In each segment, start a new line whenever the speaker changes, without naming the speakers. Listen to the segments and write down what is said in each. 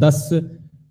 10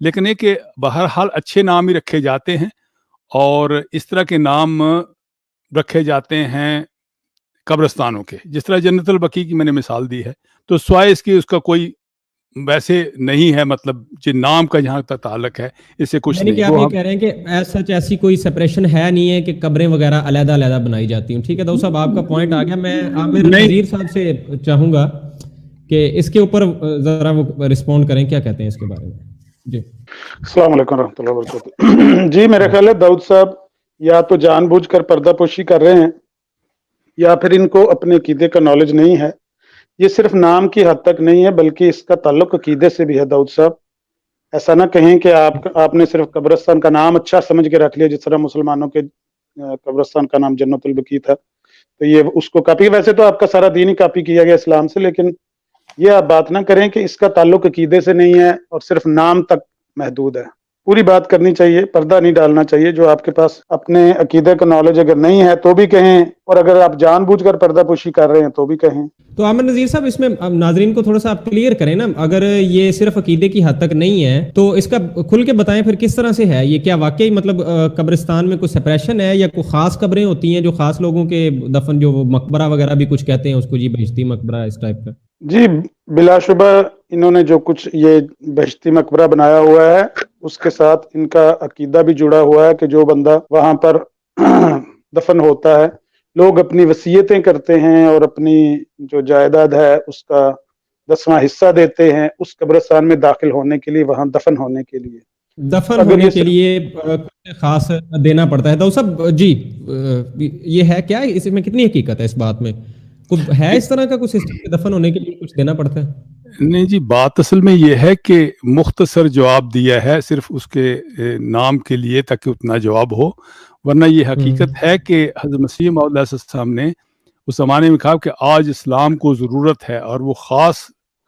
لیکن یہ کہ بہرحال اچھے نام ہی رکھے جاتے ہیں، اور اس طرح کے نام رکھے جاتے ہیں قبرستانوں کے، جس طرح جنت البقیع کی میں نے مثال دی ہے، تو سوائے اس کی اس کا کوئی ویسے نہیں ہے، مطلب جن نام کا جہاں تک تعلق ہے اس سے کچھ
یعنی
نہیں.
کہ آپ یہ کہہ رہے ہیں کہ سچ ایسی کوئی سپریشن ہے نہیں ہے کہ قبریں وغیرہ علیحدہ علیحدہ بنائی جاتی ہوں. ٹھیک ہے داؤد صاحب، آپ کا پوائنٹ آ گیا. میں عامر نذیر صاحب سے چاہوں گا کہ اس کے اوپر ذرا وہ رسپونڈ کریں، کیا کہتے ہیں اس کے بارے میں. جی
السلام علیکم ورحمۃ اللہ وبرکاتہ. جی میرا خیال ہے داؤد صاحب یا تو جان بوجھ کر پردہ پوشی کر رہے ہیں، یا پھر ان کو اپنے عقیدے کا نالج نہیں ہے. یہ صرف نام کی حد تک نہیں ہے بلکہ اس کا تعلق عقیدے سے بھی ہے. داؤد صاحب ایسا نہ کہیں کہ آپ نے صرف قبرستان کا نام اچھا سمجھ کے رکھ لیا، جس طرح مسلمانوں کے قبرستان کا نام جنت البقیع تھا تو یہ اس کو کاپی. ویسے تو آپ کا سارا دین ہی کاپی کیا گیا اسلام سے، لیکن یہ آپ بات نہ کریں کہ اس کا تعلق عقیدے سے نہیں ہے اور صرف نام تک محدود ہے. پوری بات کرنی چاہیے، پردہ نہیں ڈالنا چاہیے. جو آپ کے پاس اپنے عقیدے کا نالج اگر نہیں ہے تو بھی کہیں، اور اگر آپ جان بوجھ کر پردہ پوشی کر رہے ہیں تو بھی کہیں.
تو عامر نذیر صاحب اس میں ناظرین کو تھوڑا سا آپ کلیئر کریں نا، اگر یہ صرف عقیدے کی حد تک نہیں ہے تو اس کا کھل کے بتائیں پھر کس طرح سے ہے یہ. کیا واقعی مطلب قبرستان میں کوئی سپریشن ہے، یا کوئی خاص قبریں ہوتی ہیں جو خاص لوگوں کے دفن، جو وہ مقبرہ وغیرہ بھی کچھ کہتے ہیں اس کو، جی بہشتی مقبرہ اس ٹائپ کا؟
جی بلا شبہ انہوں نے جو کچھ یہ بہشتی مقبرہ بنایا ہوا ہے اس کے ساتھ ان کا عقیدہ بھی جڑا ہوا ہے کہ جو بندہ وہاں پر دفن ہوتا ہے، لوگ اپنی وصیتیں کرتے ہیں اور اپنی جو جائیداد ہے اس کا 10واں حصہ دیتے ہیں اس قبرستان میں داخل ہونے کے لیے، وہاں دفن ہونے کے لیے.
دفن ہونے کے لیے خاص دینا پڑتا ہے. تو سب جی یہ ہے کیا، اس میں کتنی حقیقت ہے اس بات میں؟ ہے اس طرح کا کچھ سسٹم کہ دفن ہونے کے لیے کچھ دینا پڑتا ہے؟
نہیں جی، بات اصل میں یہ ہے کہ مختصر جواب دیا ہے صرف اس کے نام کے لیے تاکہ اتنا جواب ہو، ورنہ یہ حقیقت ہے کہ حضرت مسیح موعود علیہ السلام نے اس زمانے میں کہا کہ آج اسلام کو ضرورت ہے، اور وہ خاص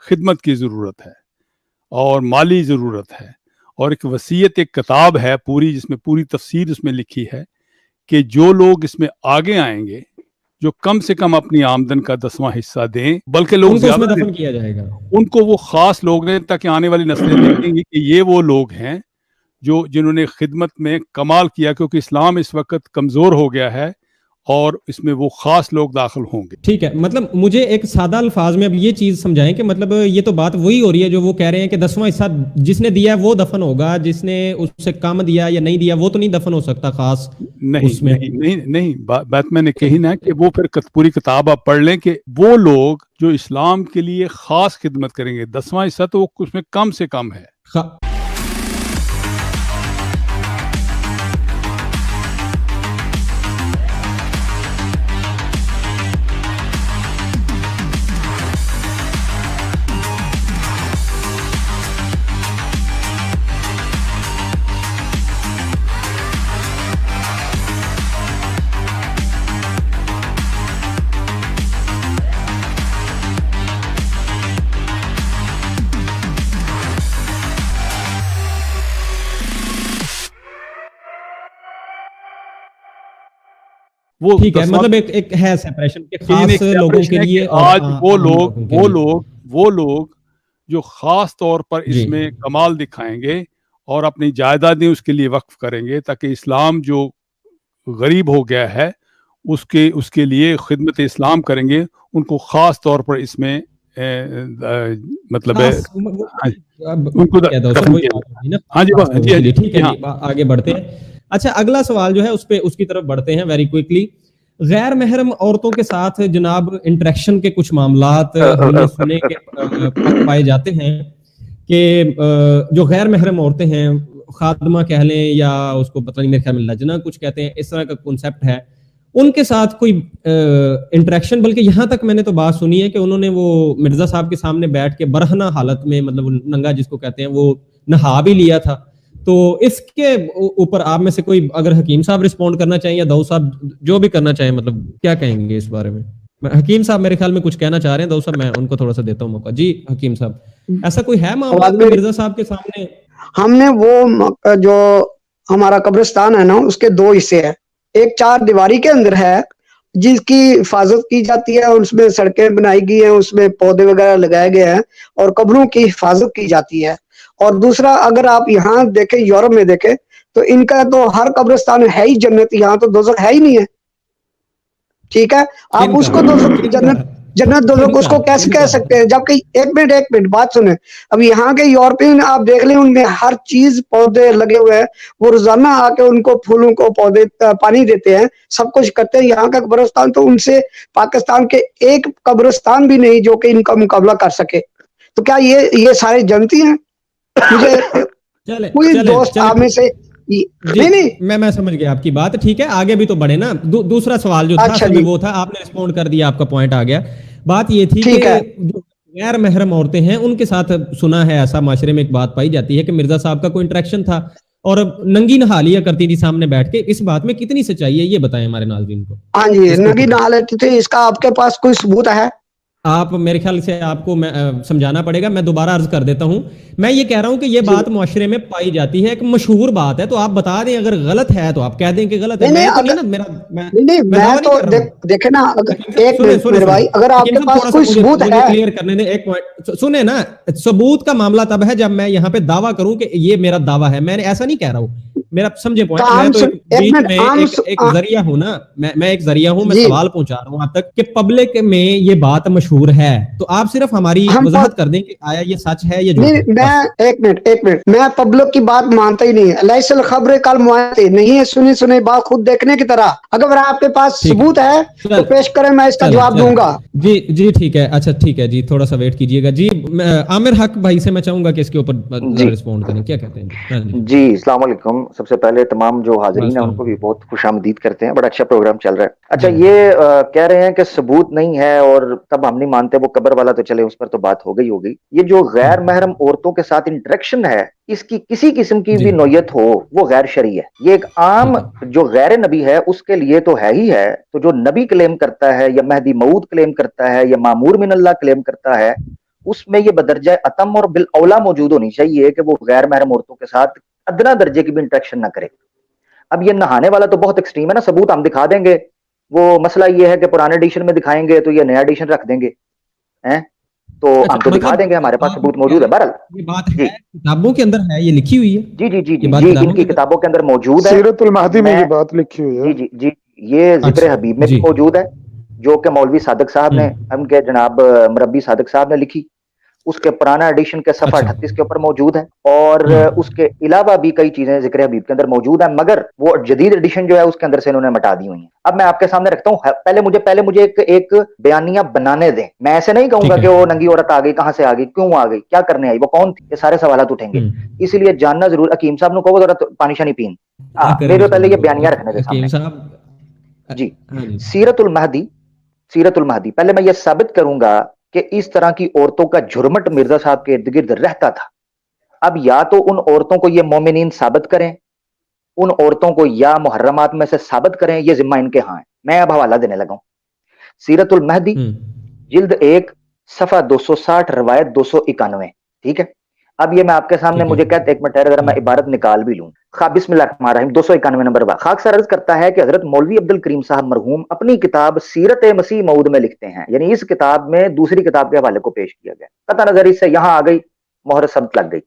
خدمت کی ضرورت ہے اور مالی ضرورت ہے، اور ایک وصیت، ایک کتاب ہے پوری جس میں پوری تفسیر اس میں لکھی ہے کہ جو لوگ اس میں آگے آئیں گے، جو کم سے کم اپنی آمدن کا 10واں حصہ دیں، بلکہ لوگ زیادہ
دفن کیا جائے گا،
ان کو وہ خاص لوگ ہیں تاکہ آنے والی نسلیں دیکھیں گی کہ یہ وہ لوگ ہیں جنہوں نے خدمت میں کمال کیا، کیونکہ اسلام اس وقت کمزور ہو گیا ہے اور اس میں وہ خاص لوگ داخل ہوں گے.
ٹھیک ہے، مطلب مجھے ایک سادہ الفاظ میں اب یہ چیز سمجھائیں کہ مطلب یہ تو بات وہی ہو رہی ہے جو وہ کہہ رہے ہیں کہ 10واں حصہ جس نے دیا ہے وہ دفن ہوگا، جس نے اس سے کم دیا یا نہیں دیا وہ تو نہیں دفن ہو سکتا خاص.
نہیں بات میں نے کہی نا کہ وہ پھر پوری کتاب آپ پڑھ لیں کہ وہ لوگ جو اسلام کے لیے خاص خدمت کریں گے، 10واں حصہ تو اس میں کم سے کم ہے.
وہ ٹھیک ہے، مطلب ایک ہے سیپریشن کہ خاص لوگوں کے لیے.
آج وہ لوگ جو خاص طور پر اس میں کمال دکھائیں گے اور اپنی جائیدادیں اس کے لیے وقف کریں گے تاکہ اسلام جو غریب ہو گیا ہے اس کے لیے خدمت اسلام کریں گے، ان کو خاص طور پر اس میں مطلب
ٹھیک ہے. آگے بڑھتے ہیں. اچھا اگلا سوال جو ہے اس کی طرف بڑھتے ہیں ویری کوئکلی. غیر محرم عورتوں کے ساتھ جناب انٹریکشن کے کچھ معاملات ہم نے سنے کے پائے جاتے ہیں کہ جو غیر محرم عورتیں ہیں، خادمہ کہہ لیں یا اس کو پتہ نہیں، میرے خیال میں لجنہ کچھ کہتے ہیں، اس طرح کا کنسیپٹ ہے، ان کے ساتھ کوئی انٹریکشن، بلکہ یہاں تک میں نے تو بات سنی ہے کہ انہوں نے وہ مرزا صاحب کے سامنے بیٹھ کے برہنہ حالت میں، مطلب ننگا جس کو کہتے ہیں، وہ نہا بھی لیا تھا. تو اس کے اوپر آپ میں سے کوئی اگر حکیم صاحب رسپونڈ کرنا چاہیں یا داؤد صاحب جو بھی کرنا چاہیں، مطلب کیا کہیں گے اس بارے میں؟ حکیم صاحب میرے خیال میں کچھ کہنا چاہ رہے ہیں، داؤد صاحب میں ان کو تھوڑا سا دیتا ہوں موقع. جی حکیم صاحب، ایسا کوئی ہے معاملہ مرزا صاحب کے سامنے؟
ہم نے وہ جو ہمارا قبرستان ہے نا، اس کے 2 حصے ہیں. ایک 4 دیواری کے اندر ہے جس کی حفاظت کی جاتی ہے، اور اس میں سڑکیں بنائی گئی ہیں، اس میں پودے وغیرہ لگائے گئے ہیں اور قبروں کی حفاظت کی جاتی ہے. اور دوسرا اگر آپ یہاں دیکھیں یورپ میں دیکھیں تو ان کا تو ہر قبرستان ہے ہی جنت, یہاں تو دوزخ ہے ہی نہیں ہے. ٹھیک ہے, آپ اس کو دوزخ جنت دوزخ اس کو کیسے کہہ سکتے ہیں, جبکہ ایک منٹ بات سنیں. اب یہاں کے یورپین آپ دیکھ لیں ان میں ہر چیز پودے لگے ہوئے ہیں, وہ روزانہ آ کے ان کو پھولوں کو پودے پانی دیتے ہیں, سب کچھ کرتے ہیں. یہاں کا قبرستان تو ان سے پاکستان کے ایک قبرستان بھی نہیں جو کہ ان کا مقابلہ کر سکے. تو کیا یہ سارے جنتی ہیں؟ مجھے کوئی دوست آپ میں سے نہیں
میں سمجھ گیا آپ کی بات, ٹھیک ہے آگے بھی تو بڑھے نا. دوسرا سوال جو تھا وہ تھا, آپ نے رسپونڈ کر دیا, آپ کا پوائنٹ آ گیا. بات یہ تھی کہ جو غیر محرم عورتیں ہیں ان کے ساتھ سنا ہے ایسا معاشرے میں ایک بات پائی جاتی ہے کہ مرزا صاحب کا کوئی انٹریکشن تھا اور ننگی نہا لیا کرتی تھی سامنے بیٹھ کے. اس بات میں کتنی سچائی ہے یہ بتائیں ہمارے ناظرین کو.
ہاں جی, ننگی نہا لیتی تھی, اس کا آپ کے پاس کوئی ثبوت ہے؟
آپ میرے خیال سے آپ کو سمجھانا پڑے گا, میں دوبارہ عرض کر دیتا ہوں. میں یہ کہہ رہا ہوں کہ یہ بات معاشرے میں پائی جاتی ہے, ایک مشہور بات ہے, تو آپ بتا دیں اگر غلط ہے تو آپ کہہ دیں کہ غلط ہے.
میں تو دیکھیں نا, ایک منٹ میرے بھائی, اگر آپ کے پاس کوئی ثبوت ہے,
کلیئر کرنے دیں ایک پوائنٹ. سنیں نا, ثبوت کا معاملہ تب ہے جب میں یہاں پہ دعویٰ کروں کہ یہ میرا دعویٰ ہے. میں نے ایسا نہیں کہہ رہا ہوں, میرا سمجھے پوائنٹ. میں تو بیچ میں ایک ذریعہ ہوں نا, میں ایک ذریعہ ہوں, میں سوال پہنچا رہا ہوں آپ تک کہ پبلک میں یہ بات مشہور ہے, تو آپ صرف ہماری وضاحت کر دیں کہ آیا یہ سچ ہے یا جھوٹ ہے.
میں ایک منٹ میں پبلک کی بات مانتا ہی نہیں. لیس الخبر کل معاہدے نہیں ہے سنی بات خود دیکھنے کی طرح. اگر آپ کے پاس ثبوت ہے تو پیش کریں, میں اس کا جواب دوں گا.
جی ٹھیک ہے, اچھا ٹھیک ہے جی, تھوڑا سا ویٹ کیجئے گا جی. عامر حق بھائی سے میں چاہوں گا کہ اس کے اوپر رسپونڈ کریں, کیا کہتے ہیں
جی. السلام علیکم. سب سے پہلے تمام جو حاضرین ہیں ان کو بھی بہت خوش آمدید کرتے ہیں, بڑا اچھا پروگرام چل رہا ہے. اچھا, یہ کہہ رہے ہیں کہ ثبوت نہیں ہے اور تب ہم نہیں مانتے, وہ قبر والا تو چلے اس پر تو بات ہو گئی. یہ جو غیر محرم عورتوں کے ساتھ انٹریکشن ہے, اس کی کسی قسم کی بھی نوعیت ہو وہ غیر شرعی ہے. یہ ایک عام جو غیر نبی ہے اس کے لیے تو ہے ہی ہے, تو جو نبی کلیم کرتا ہے یا مہدی موعود کلیم کرتا ہے یا مامور من اللہ کلیم کرتا ہے, اس میں یہ بدرجہ اتم اور بالاولا موجود ہونی چاہیے کہ وہ غیر محرم عورتوں کے ساتھ ادنا درجے کی بھی انٹریکشن نہ کرے. اب یہ نہانے والا تو بہت ایکسٹریم ہے نا, ثبوت ہم دکھا دیں گے. وہ مسئلہ یہ ہے کہ پرانے ایڈیشن میں دکھائیں گے تو یہ نیا ایڈیشن رکھ دیں گے, تو ہم تو دکھا دیں گے, ہمارے پاس ثبوت موجود ہے. بہرحال
یہ بات ہے کتابوں کے اندر ہے, یہ لکھی ہوئی ہے.
جی ان کی کتابوں کے اندر موجود ہے,
سیرت المہدی میں یہ بات لکھی ہوئی ہے.
جی یہ ذکر حبیب میں بھی موجود ہے, جو کہ مولوی صادق صاحب نے, ہم کے جناب مربی صادق صاحب نے لکھی. اس کے پرانا ایڈیشن کے صفحہ 38 کے اوپر موجود ہے, اور اس کے علاوہ بھی کئی چیزیں ذکر حبیب کے اندر موجود ہیں, مگر وہ جدید ایڈیشن جو ہے اس کے اندر سے انہوں نے مٹا دی ہوئی ہیں. اب میں آپ کے سامنے رکھتا ہوں, پہلے مجھے ایک بیانیہ بنانے دیں. میں ایسے نہیں کہوں گا کہ وہ ننگی عورت آ گئی, کہاں سے آ گئی, کیوں آ گئی, کیا کرنے آئی, وہ کون تھی, یہ سارے سوالات اٹھیں گے. اسی لیے جاننا ضرور. حکیم صاحب کو ذرا پانی شانی پین, میرے پہلے یہ بیانیہ رکھنے دیں سامنے. جی, سیرت المہدی پہلے میں یہ ثابت کروں گا کہ اس طرح کی عورتوں کا جھرمٹ مرزا صاحب کے ارد گرد رہتا تھا. اب یا تو ان عورتوں کو یہ مومنین ثابت کریں, ان عورتوں کو یا محرمات میں سے ثابت کریں, یہ ذمہ ان کے ہاں ہے. میں اب حوالہ دینے لگا ہوں. سیرت المہدی جلد 1 صفحہ 260 روایت 291. ٹھیک ہے, اب یہ میں آپ کے سامنے, مجھے کہتے ایک منٹ اگر میں عبارت نکال بھی لوں. بسم اللہ الرحمن الرحیم. 291 نمبر بات. خاک سر عرض کرتا ہے کہ حضرت مولوی عبد الکریم صاحب مرحوم اپنی کتاب سیرت مسیح موعود میں لکھتے ہیں, یعنی اس کتاب میں دوسری کتاب کے حوالے کو پیش کیا گیا, قطع نظر اس سے یہاں آ گئی, مہر ثبت لگ گئی.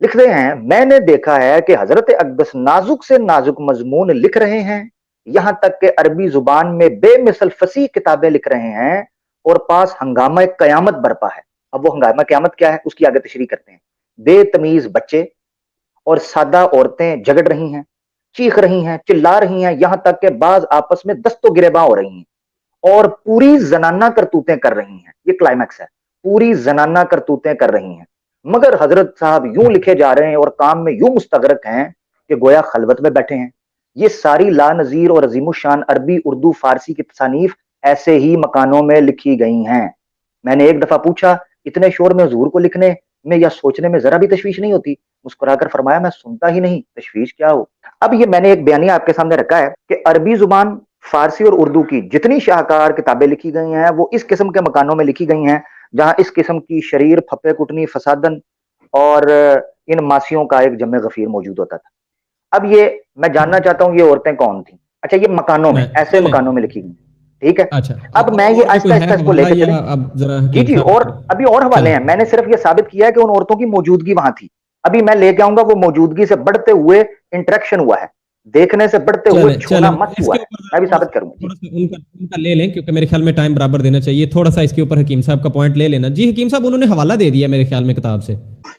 لکھتے ہیں, میں نے دیکھا ہے کہ حضرت اقدس نازک سے نازک مضمون لکھ رہے ہیں, یہاں تک کہ عربی زبان میں بے مثل فصیح کتابیں لکھ رہے ہیں, اور پاس ہنگامہ قیامت برپا ہے. اب وہ ہنگامہ قیامت کیا ہے اس کی آگے تشریح کرتے ہیں. بے تمیز بچے اور سادہ عورتیں جھگڑ رہی ہیں, چیخ رہی ہیں, چلا رہی ہیں, یہاں تک کہ بعض آپس میں دست و گریباں ہو رہی ہیں, اور پوری زنانہ کرتوتیں کر رہی ہیں. یہ کلائمیکس ہے, پوری زنانہ کرتوتیں کر رہی ہیں. مگر حضرت صاحب یوں لکھے جا رہے ہیں اور کام میں یوں مستغرق ہیں کہ گویا خلوت میں بیٹھے ہیں. یہ ساری لا نظیر اور عظیم الشان عربی, اردو, فارسی کی تصانیف ایسے ہی مکانوں میں لکھی گئی ہیں. میں نے ایک دفعہ پوچھا, اتنے شور میں حضور کو لکھنے میں یا سوچنے میں ذرا بھی تشویش نہیں ہوتی؟ مسکرا کر فرمایا, میں سنتا ہی نہیں, تشویش کیا ہو. اب یہ میں نے ایک بیانیہ آپ کے سامنے رکھا ہے کہ عربی زبان, فارسی اور اردو کی جتنی شاہکار کتابیں لکھی گئی ہیں وہ اس قسم کے مکانوں میں لکھی گئی ہیں جہاں اس قسم کی شریر, پھپے کٹنی, فسادن اور ان ماسیوں کا ایک جمع غفیر موجود ہوتا تھا. اب یہ میں جاننا چاہتا ہوں یہ عورتیں کون تھیں. اچھا, یہ مکانوں میں, ایسے مکانوں میں لکھی گئی. ٹھیک ہے, اب میں یہ آہستہ آہستہ اس کو لے کے چلیں. جی اور ابھی اور حوالے ہیں, میں نے صرف یہ ثابت کیا ہے کہ ان عورتوں کی موجودگی وہاں تھی. ابھی میں لے کے آؤں گا, وہ موجودگی سے بڑھتے ہوئے انٹریکشن ہوا ہے, دیکھنے سے بڑھتے ہوئے چھونا مت ہوا ہے, میں بھی ثابت کروں گا.
ان کا لے لیں کیونکہ میرے خیال میں ٹائم برابر دینا چاہیے, تھوڑا سا اس کے اوپر حکیم صاحب کا پوائنٹ لے لینا. جی حکیم صاحب, انہوں نے حوالہ دے دیا میرے خیال میں کتاب سے,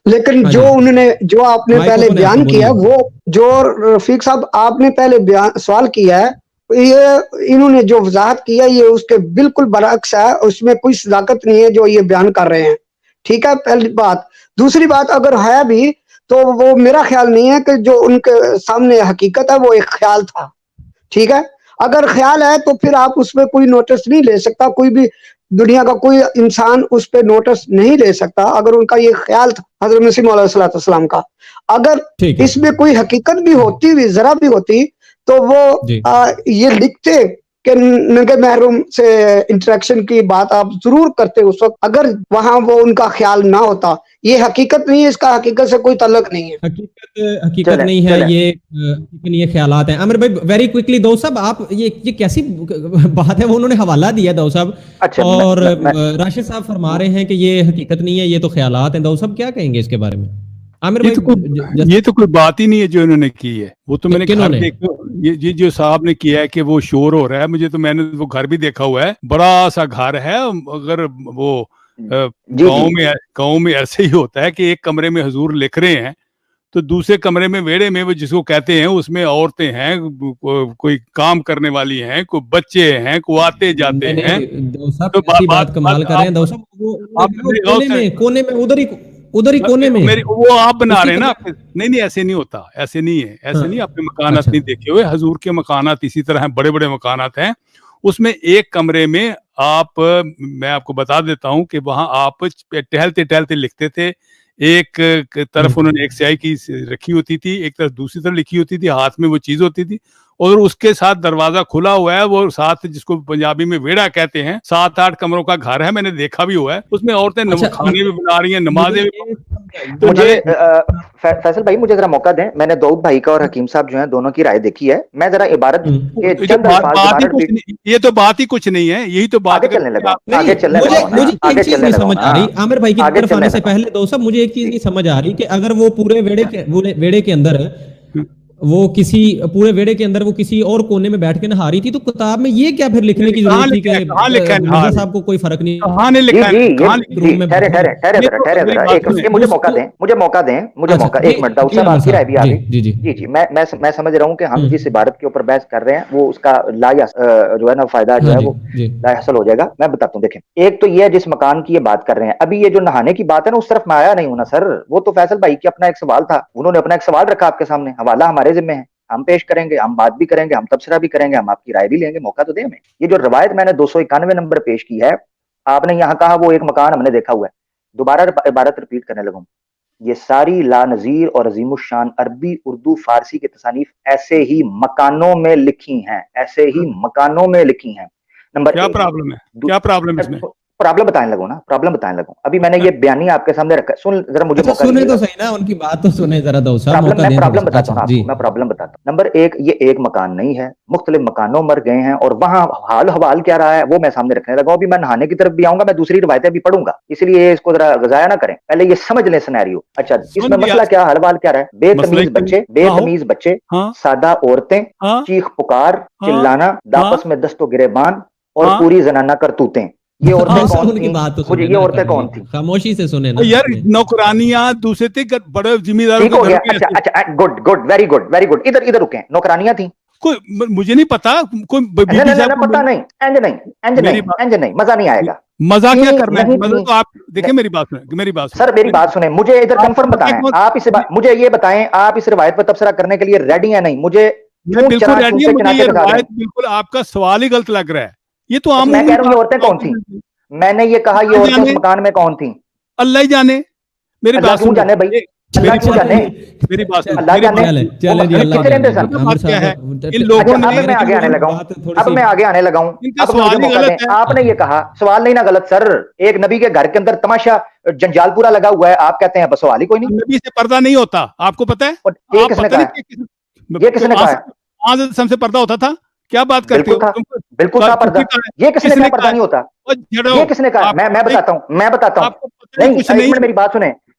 لیکن جو انہوں نے, جو آپ نے پہلے بیان کیا, وہ جو رفیق صاحب آپ نے پہلے سوال کیا ہے, یہ انہوں نے جو وضاحت کیا یہ اس کے بالکل برعکس ہے, اس میں کوئی صداقت نہیں ہے جو یہ بیان کر رہے ہیں. ٹھیک ہے, پہلی بات. دوسری بات, اگر ہے بھی تو وہ میرا خیال نہیں ہے کہ جو ان کے سامنے حقیقت ہے وہ ایک خیال تھا. ٹھیک ہے, اگر خیال ہے تو پھر آپ اس پہ کوئی نوٹس نہیں لے سکتا, کوئی بھی دنیا کا کوئی انسان اس پہ نوٹس نہیں لے سکتا اگر ان کا یہ خیال تھا حضرت مسیح موعود علیہ السلام کا. اگر اس میں کوئی حقیقت بھی ہوتی بھی, ذرا بھی ہوتی, تو وہ یہ لکھتے کہ ننگے محروم سے انٹریکشن کی بات آپ ضرور کرتے اس وقت, اگر وہاں وہ ان کا خیال نہ ہوتا. یہ حقیقت نہیں ہے, اس کا حقیقت سے کوئی تعلق نہیں ہے.
حقیقت نہیں ہے یہ خیالات ہیں. عامر بھائی ویری کوئکلی, دو صاحب آپ یہ کیسی بات ہے, وہ انہوں نے حوالہ دیا دو صاحب, اور راشد صاحب فرما رہے ہیں کہ یہ حقیقت نہیں ہے, یہ تو خیالات ہیں. دو صاحب کیا کہیں گے اس کے بارے میں؟ عامر بھائی
یہ تو کوئی بات ہی نہیں ہے جو انہوں نے کی ہے. وہ تو میں نے گھر دیکھا, یہ جو صاحب نے کیا ہے کہ وہ شور ہو رہا ہے, مجھے تو, میں نے وہ گھر بھی دیکھا ہوا ہے, بڑا سا گھر ہے. اگر وہ گاؤں میں ایسے ہی ہوتا ہے کہ ایک کمرے میں حضور لکھ رہے ہیں تو دوسرے کمرے میں ویڑے میں وہ جس کو کہتے ہیں اس میں عورتیں ہیں, کوئی کام کرنے والی ہیں, کوئی بچے ہیں, کوئی آتے جاتے ہیں.
تو بات کمال کر رہے ہیں دو صاحب, کونے میں ادھر ہی کونے میں
وہ آپ بنا رہے ہیں نا. نہیں ایسے نہیں ہوتا, ایسے نہیں ہے, ایسے نہیں. آپ نے مکانات نہیں دیکھے ہوئے, حضور کے مکانات اسی طرح ہیں, بڑے بڑے مکانات ہیں. اس میں ایک کمرے میں میں آپ کو بتا دیتا ہوں کہ وہاں آپ ٹہلتے ٹہلتے لکھتے تھے. ایک طرف انہوں نے ایک سیاہی کی رکھی ہوتی تھی, ایک طرف دوسری طرف لکھی ہوتی تھی, ہاتھ میں وہ چیز ہوتی تھی, اور اس کے ساتھ دروازہ کھلا ہوا ہے. وہ ساتھ, جس کو پنجابی میں ویڑا کہتے ہیں, 7-8 کمروں کا گھر ہے, میں نے دیکھا بھی ہوا ہے. اس میں عورتیں کھانے بھی بنا رہی ہیں, نمازیں بھی.
مجھے فیصل بھائی مجھے ذرا موقع دیں, میں نے داؤد بھائی کا اور حکیم صاحب جو ہیں دونوں کی رائے دیکھی ہے. میں ذرا عبارت کے چند الفاظ,
یہ تو بات ہی کچھ نہیں ہے, یہی تو بات.
آگے چلنے لگا, آگے چلنے
لگا. سمجھ آ رہی عامر بھائی کی طرف آنے سے پہلے دو صاحب, مجھے ایک چیز نہیں سمجھ آ رہی کہ اگر وہ پورے ویڑے کے اندر وہ کسی اور کونے میں بیٹھ کے نہا رہی تھی, تو کتاب میں یہ کیا پھر لکھنے کی ضرورت تھی کہ مرزا صاحب کو کوئی فرق نہیں؟
مجھے موقع دیں, ایک منٹ. داؤد صاحب آپ کی رائے بھی آ گئی. جی میں سمجھ رہا ہوں کہ ہم جس عبارت کے اوپر بحث کر رہے ہیں وہ اس کا جو ہے نا فائدہ جو ہے وہ لا حاصل ہو جائے گا. میں بتاتا ہوں, دیکھیں, ایک تو یہ جس مکان کی یہ بات کر رہے ہیں, ابھی یہ جو نہانے کی بات ہے نا اس طرف میں آیا نہیں ہوں نا سر. وہ تو فیصل بھائی کی اپنا ایک سوال تھا, انہوں نے اپنا ایک سوال رکھا آپ کے سامنے, حوالہ ہمارے ذمہ ہے, ہم پیش کریں گے, ہم بات بھی کریں گے, ہم تبصرہ بھی کریں گے, ہم آپ کی رائے بھی لیں گے. موقع تو دیں ہمیں. یہ جو روایت میں نے 291 نمبر پیش کی ہے, آپ نے یہاں کہا وہ ایک مکان ہم نے دیکھا ہوا ہے. دوبارہ عبارت ریپیٹ کرنے لگوں, یہ ساری لا نظیر اور عظیم الشان عربی, اردو, فارسی کی تصانیف ایسے ہی مکانوں میں لکھی ہیں, نمبر
کیا پرابلم ہے اس میں؟
پرابلم بتانے لگوں. ابھی میں نے یہ بیانی آپ کے سامنے رکھا, سن ذرا مجھے موقع
سنیں تو صحیح نا, ان کی بات تو سنیں ذرا. دو صاحب
میں پرابلم بتاتا ہوں. نمبر 1, یہ ایک مکان نہیں ہے, مختلف مکانوں مر گئے ہیں, اور وہاں حال حوال کیا رہا ہے وہ میں سامنے رکھنے لگا. ابھی میں نہانے کی طرف بھی آؤں گا, میں دوسری روایتیں بھی پڑھوں گا, اس لیے اس کو ذرا ضائع نہ کریں, پہلے یہ سمجھ لیں سینیریو. اچھا, اس میں مسئلہ کیا, حال حوال کیا رہا ہے؟ بے تمیز بچے, سادہ عورتیں, چیخ پکار, چلانا, آپس میں دست و گریبان, اور پوری زنانہ کرتوتیں. یہ عورتیں کون تھیں؟
خاموشی سے سنیں
یار. نوکرانیاں دوسرے تھے, بڑے ذمہ داروں کے گھر میں.
اچھا, گڈ, ویری گڈ. ادھر رکیں, نوکرانیاں تھیں.
مجھے نہیں پتا, کوئی
پتا نہیں, انج نہیں, مزہ نہیں آئے گا.
مزہ کیا کرنا ہے؟ مزہ تو آپ دیکھیں, میری بات سنیں
سر, میری بات سنیں, مجھے ادھر کنفرم بتائیں, آپ مجھے یہ بتائیں, آپ اس روایت پر تبصرہ کرنے کے لیے ریڈی ہیں نہیں؟ مجھے
بالکل ریڈی ہے, مجھے یہ روایت بالکل آپ کا سوال ہی غلط لگ رہا ہے. یہ تو عام,
میں کہہ رہا ہوں یہ عورتیں کون تھیں. میں نے یہ کہا یہ عورتیں اس مکان میں کون تھیں؟
اللہ ہی جانے. میری بات
کیوں جانے بھائی, اللہ کیوں جانے؟
میری بات سن,
اللہ جانے. اب میں آگے آنے لگا ہوں. آپ نے یہ کہا, سوال نہیں نا غلط سر, ایک نبی کے گھر کے اندر تماشا جنجال پورا لگا ہوا ہے, آپ کہتے ہیں بس سوال ہی کوئی نہیں.
نبی سے پردہ نہیں ہوتا, آپ کو پتہ ہے؟
یہ کس نے کہا ہے؟
ہم سے پردہ ہوتا تھا. کیا بات کرتے ہو؟
بالکل تھا پردہ. یہ کس نے کہا پردہ نہیں ہوتا؟ یہ کس نے کہا؟ میں بتاتا ہوں. نہیں, میری بات سنیں,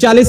40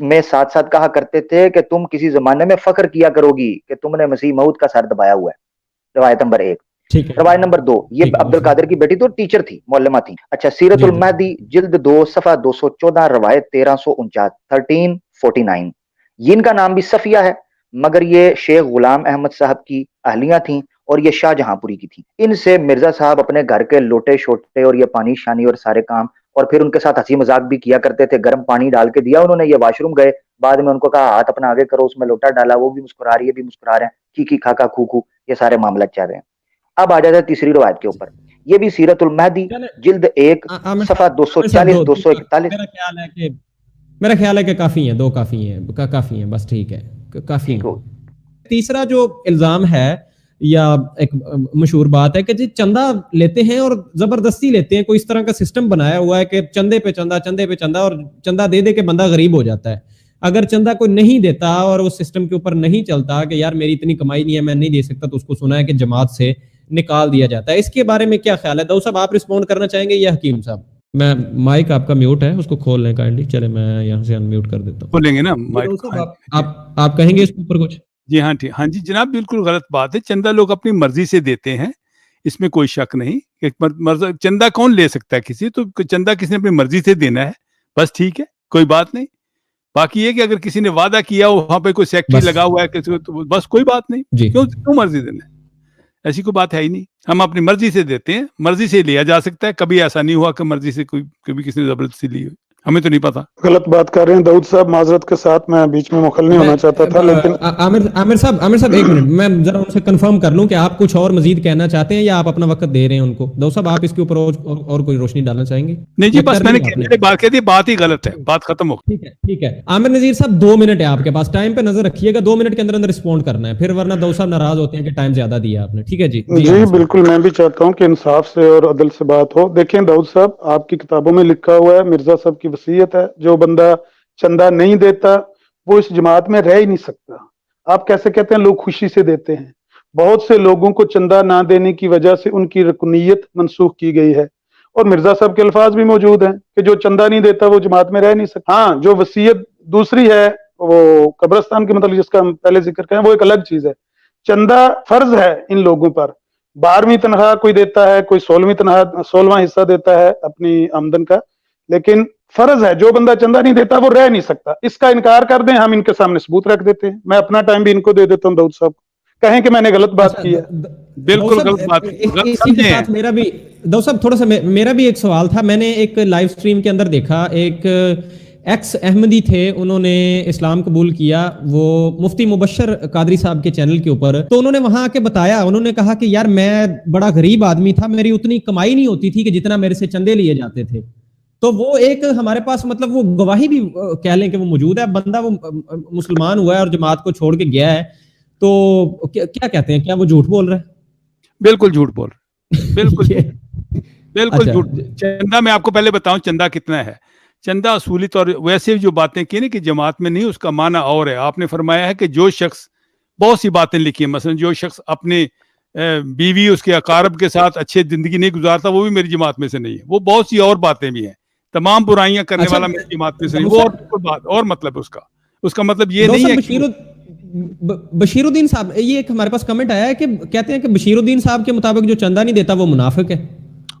میں ساتھ ساتھ کہا کرتے تھے کہ تم کسی زمانے میں فخر کیا کرو گی کہ تم نے مسیح موعود کا سر دبایا ہوا ہے. روایت نمبر 1. روایت نمبر 2, یہ عبد القادر کی بیٹی تو ٹیچر تھی, معلمہ تھی. اچھا, سیرت المہدی جلد 2 صفحہ 214, روایت 1349. یہ ان کا نام بھی صفیہ ہے, مگر یہ شیخ غلام احمد صاحب کی اہلیاں تھیں اور یہ شاہ جہاں پوری کی تھی. ان سے مرزا صاحب اپنے گھر کے لوٹے شوٹے اور یہ پانی شانی اور سارے کام, اور پھر ان کے ساتھ ہنسی مذاق بھی کیا کرتے تھے. گرم پانی ڈال کے دیا انہوں نے, یہ واش روم گئے, بعد میں ان کو کہا ہاتھ اپنا آگے کرو, اس میں لوٹا ڈالا, وہ بھی مسکرا رہی ہے, بھی مسکرا رہے ہیں, کی کھا کھو, یہ سارے معاملات چل رہے ہیں. اب آ جاتا ہے تیسری روایت کے اوپر, یہ بھی سیرت المہدی جلد 1 صفحہ 240 241.
میرا خیال ہے کہ کافی ہیں, 2 کافی ہیں بس, ٹھیک ہے, کافی ہیں. تیسرا جو الزام ہے یا ایک مشہور بات ہے کہ جی چندہ لیتے ہیں اور زبردستی لیتے ہیں, کوئی اس طرح کا سسٹم بنایا ہوا ہے کہ چندے پہ چندہ اور چندہ دے دے کے بندہ غریب ہو جاتا ہے. اگر چندہ کوئی نہیں دیتا اور اس سسٹم کے اوپر نہیں چلتا کہ یار میری اتنی کمائی نہیں ہے, میں نہیں دے سکتا, تو اس کو سنا ہے کہ جماعت سے نکال دیا جاتا ہے. اس کے بارے میں کیا خیال ہے؟ داؤد صاحب آپ رسپونڈ کرنا چاہیں گے یا حکیم صاحب؟ میں مائک آپ کا میوٹ ہے, اس کو کھول لیں کائنڈلی. چلے میں یہاں سے ان میوٹ کر دیتا ہوں.
بولیں گے نا
آپ کہیں گے اس کے اوپر کچھ؟
جی ہاں ٹھیک, ہاں جی جناب, بالکل غلط بات ہے. چندہ لوگ اپنی مرضی سے دیتے ہیں, اس میں کوئی شک نہیں. چندہ کون لے سکتا ہے کسی, تو چندہ کسی نے اپنی مرضی سے دینا ہے, بس ٹھیک ہے, کوئی بات نہیں. باقی یہ کہ اگر کسی نے وعدہ کیا ہو, وہاں پہ کوئی سیکٹری لگا ہوا ہے کسی کو, تو بس کوئی بات نہیں. کیوں مرضی دینا ہے؟ ایسی کوئی بات ہے ہی نہیں. ہم اپنی مرضی سے دیتے ہیں, مرضی سے لیا جا سکتا ہے. کبھی ایسا نہیں ہوا کہ مرضی سے کبھی کسی نے زبردستی لی ہوئی, ہمیں تو نہیں پتا.
غلط بات کر رہے ہیں داؤد صاحب, معذرت کے ساتھ, میں بیچ میں مخل نہیں ہونا چاہتا تھا, لیکن
عامر صاحب ایک منٹ, میں ذرا ان سے کنفرم کر لوں کہ آپ کچھ اور مزید کہنا چاہتے ہیں یا آپ اپنا وقت دے رہے ہیں ان کو. داؤد صاحب آپ اس کے اوپر اور کوئی روشنی ڈالنا چاہیں گے؟
نہیں جی, بس میں نے بات کہہ دی, بات ہی غلط ہے, بات ختم ہو گئی.
ٹھیک ہے. عامر نذیر صاحب 2 منٹ ہے آپ کے پاس, ٹائم پہ نظر رکھیے گا, 2 منٹ کے اندر رسپونڈ کرنا ہے, پھر ورنہ داؤد صاحب ناراض ہوتے ہیں کہ ٹائم زیادہ دیا آپ نے. ٹھیک ہے جی؟
جی بالکل, میں بھی چاہتا ہوں کہ انصاف سے اور عدل سے بات ہو. دیکھیں داؤد صاحب, آپ کی کتابوں میں لکھا ہوا ہے, مرزا صاحب کی وصیت ہے, جو بندہ چندہ نہیں دیتا وہ اس جماعت میں رہ ہی نہیں سکتا. آپ کیسے کہتے ہیں لوگ خوشی سے دیتے ہیں؟ بہت سے لوگوں کو چندہ نہ دینے کی وجہ سے ان کی رکنیت منسوخ کی گئی ہے, اور مرزا صاحب کے الفاظ بھی موجود ہیں کہ جو چندہ نہیں دیتا وہ جماعت میں رہ نہیں سکتا. ہاں, جو وصیت دوسری ہے وہ قبرستان کے مطلب جس کا ہم پہلے ذکر کریں, وہ ایک الگ چیز ہے. چندہ فرض ہے ان لوگوں پر. 12ویں تنخواہ کوئی دیتا ہے, کوئی 16واں حصہ دیتا ہے اپنی آمدن کا, لیکن فرض ہے جو بندہ چندہ نہیں دیتا وہ رہ نہیں سکتا. اس کا انکار کر دیں, ہم ان کے سامنے ثبوت رکھ دیتے ہیں. میں اپنا ٹائم بھی ان کو دے دیتا ہوں داؤد صاحب, کہیں کہ میں نے غلط بات کی ہے.
بالکل غلط بات.
اسی کے ساتھ میرا بھی داؤد صاحب تھوڑا سا میرا بھی ایک سوال تھا. میں نے ایک لائیو سٹریم کے اندر دیکھا, ایک ایکس احمدی تھے, انہوں نے اسلام قبول کیا, وہ مفتی مبشر قادری صاحب کے چینل کے اوپر, تو انہوں نے وہاں آ کے بتایا, انہوں نے کہا کہ یار میں بڑا غریب آدمی تھا, میری اتنی کمائی نہیں ہوتی تھی کہ جتنا میرے سے چندے لیے جاتے تھے. تو وہ ایک ہمارے پاس مطلب وہ گواہی بھی کہہ لیں کہ وہ موجود ہے. بندہ وہ مسلمان ہوا ہے اور جماعت کو چھوڑ کے گیا ہے, تو کیا کہتے ہیں, کیا وہ جھوٹ بول رہا ہے؟
بالکل جھوٹ بول رہے, بالکل جھوٹ. چندہ میں آپ کو پہلے بتاؤں چندہ کتنا ہے. چندہ اصولی طور ویسے جو باتیں کی نا کہ جماعت میں نہیں, اس کا معنی اور ہے. آپ نے فرمایا ہے کہ جو شخص, بہت سی باتیں لکھی ہیں, مثلا جو شخص اپنے بیوی اس کے اقارب کے ساتھ اچھی زندگی نہیں گزارتا وہ بھی میری جماعت میں سے نہیں ہے. وہ بہت سی اور باتیں بھی ہیں, تمام برائیاں کرنے والا میری جماعت میں سے نہیں. وہ اور بات اور مطلب اس کا مطلب یہ نہیں ہے.
بشیر الدین صاحب, یہ ایک ہمارے پاس کمنٹ آیا ہے کہ کہتے ہیں کہ بشیر الدین صاحب کے مطابق جو چندہ نہیں دیتا وہ منافق ہے.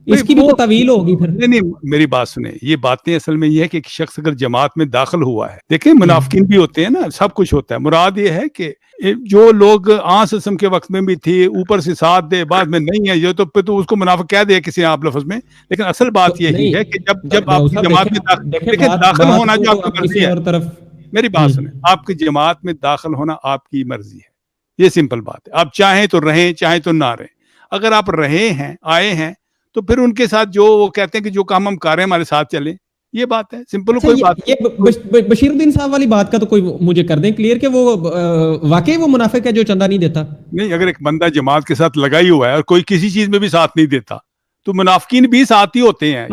اس کی بھی تو طویل ہوگی پھر.
نہیں, میری بات سنیں, یہ باتیں اصل میں یہ ہے کہ ایک شخص اگر جماعت میں داخل ہوا ہے, دیکھیں منافقین بھی ہوتے ہیں نا, سب کچھ ہوتا ہے. مراد یہ ہے کہ جو لوگ آنس اسم کے وقت میں بھی تھے, اوپر سے ساتھ دے, بعد میں نہیں ہے, یہ تو پھر تو اس کو منافق کہہ دے کسی آپ لفظ میں. لیکن اصل بات یہی ہے کہ جب آپ کی جماعت میں داخل ہونا جو آپ کی مرضی ہے, میری بات سنیں, آپ کی جماعت میں داخل ہونا آپ کی مرضی ہے, یہ سمپل بات ہے. آپ چاہیں تو رہیں, چاہیں تو نہ رہیں. اگر آپ رہے ہیں, آئے ہیں, تو پھر ان کے ساتھ جو وہ کہتے ہیں کہ جو کام ہم کر رہے ہیں ہمارے ساتھ چلیں, یہ بات ہے سمپل. کوئی بات
یہ بشیر الدین صاحب والی بات کا تو کوئی مجھے کر دیں کلیئر کہ وہ واقعی وہ منافق ہے جو چندہ نہیں دیتا.
نہیں, اگر ایک بندہ جماعت کے ساتھ لگا ہی ہوا ہے اور کوئی کسی چیز میں بھی ساتھ نہیں دیتا, تو منافقین بھی ساتھ ہی ہوتے ہیں.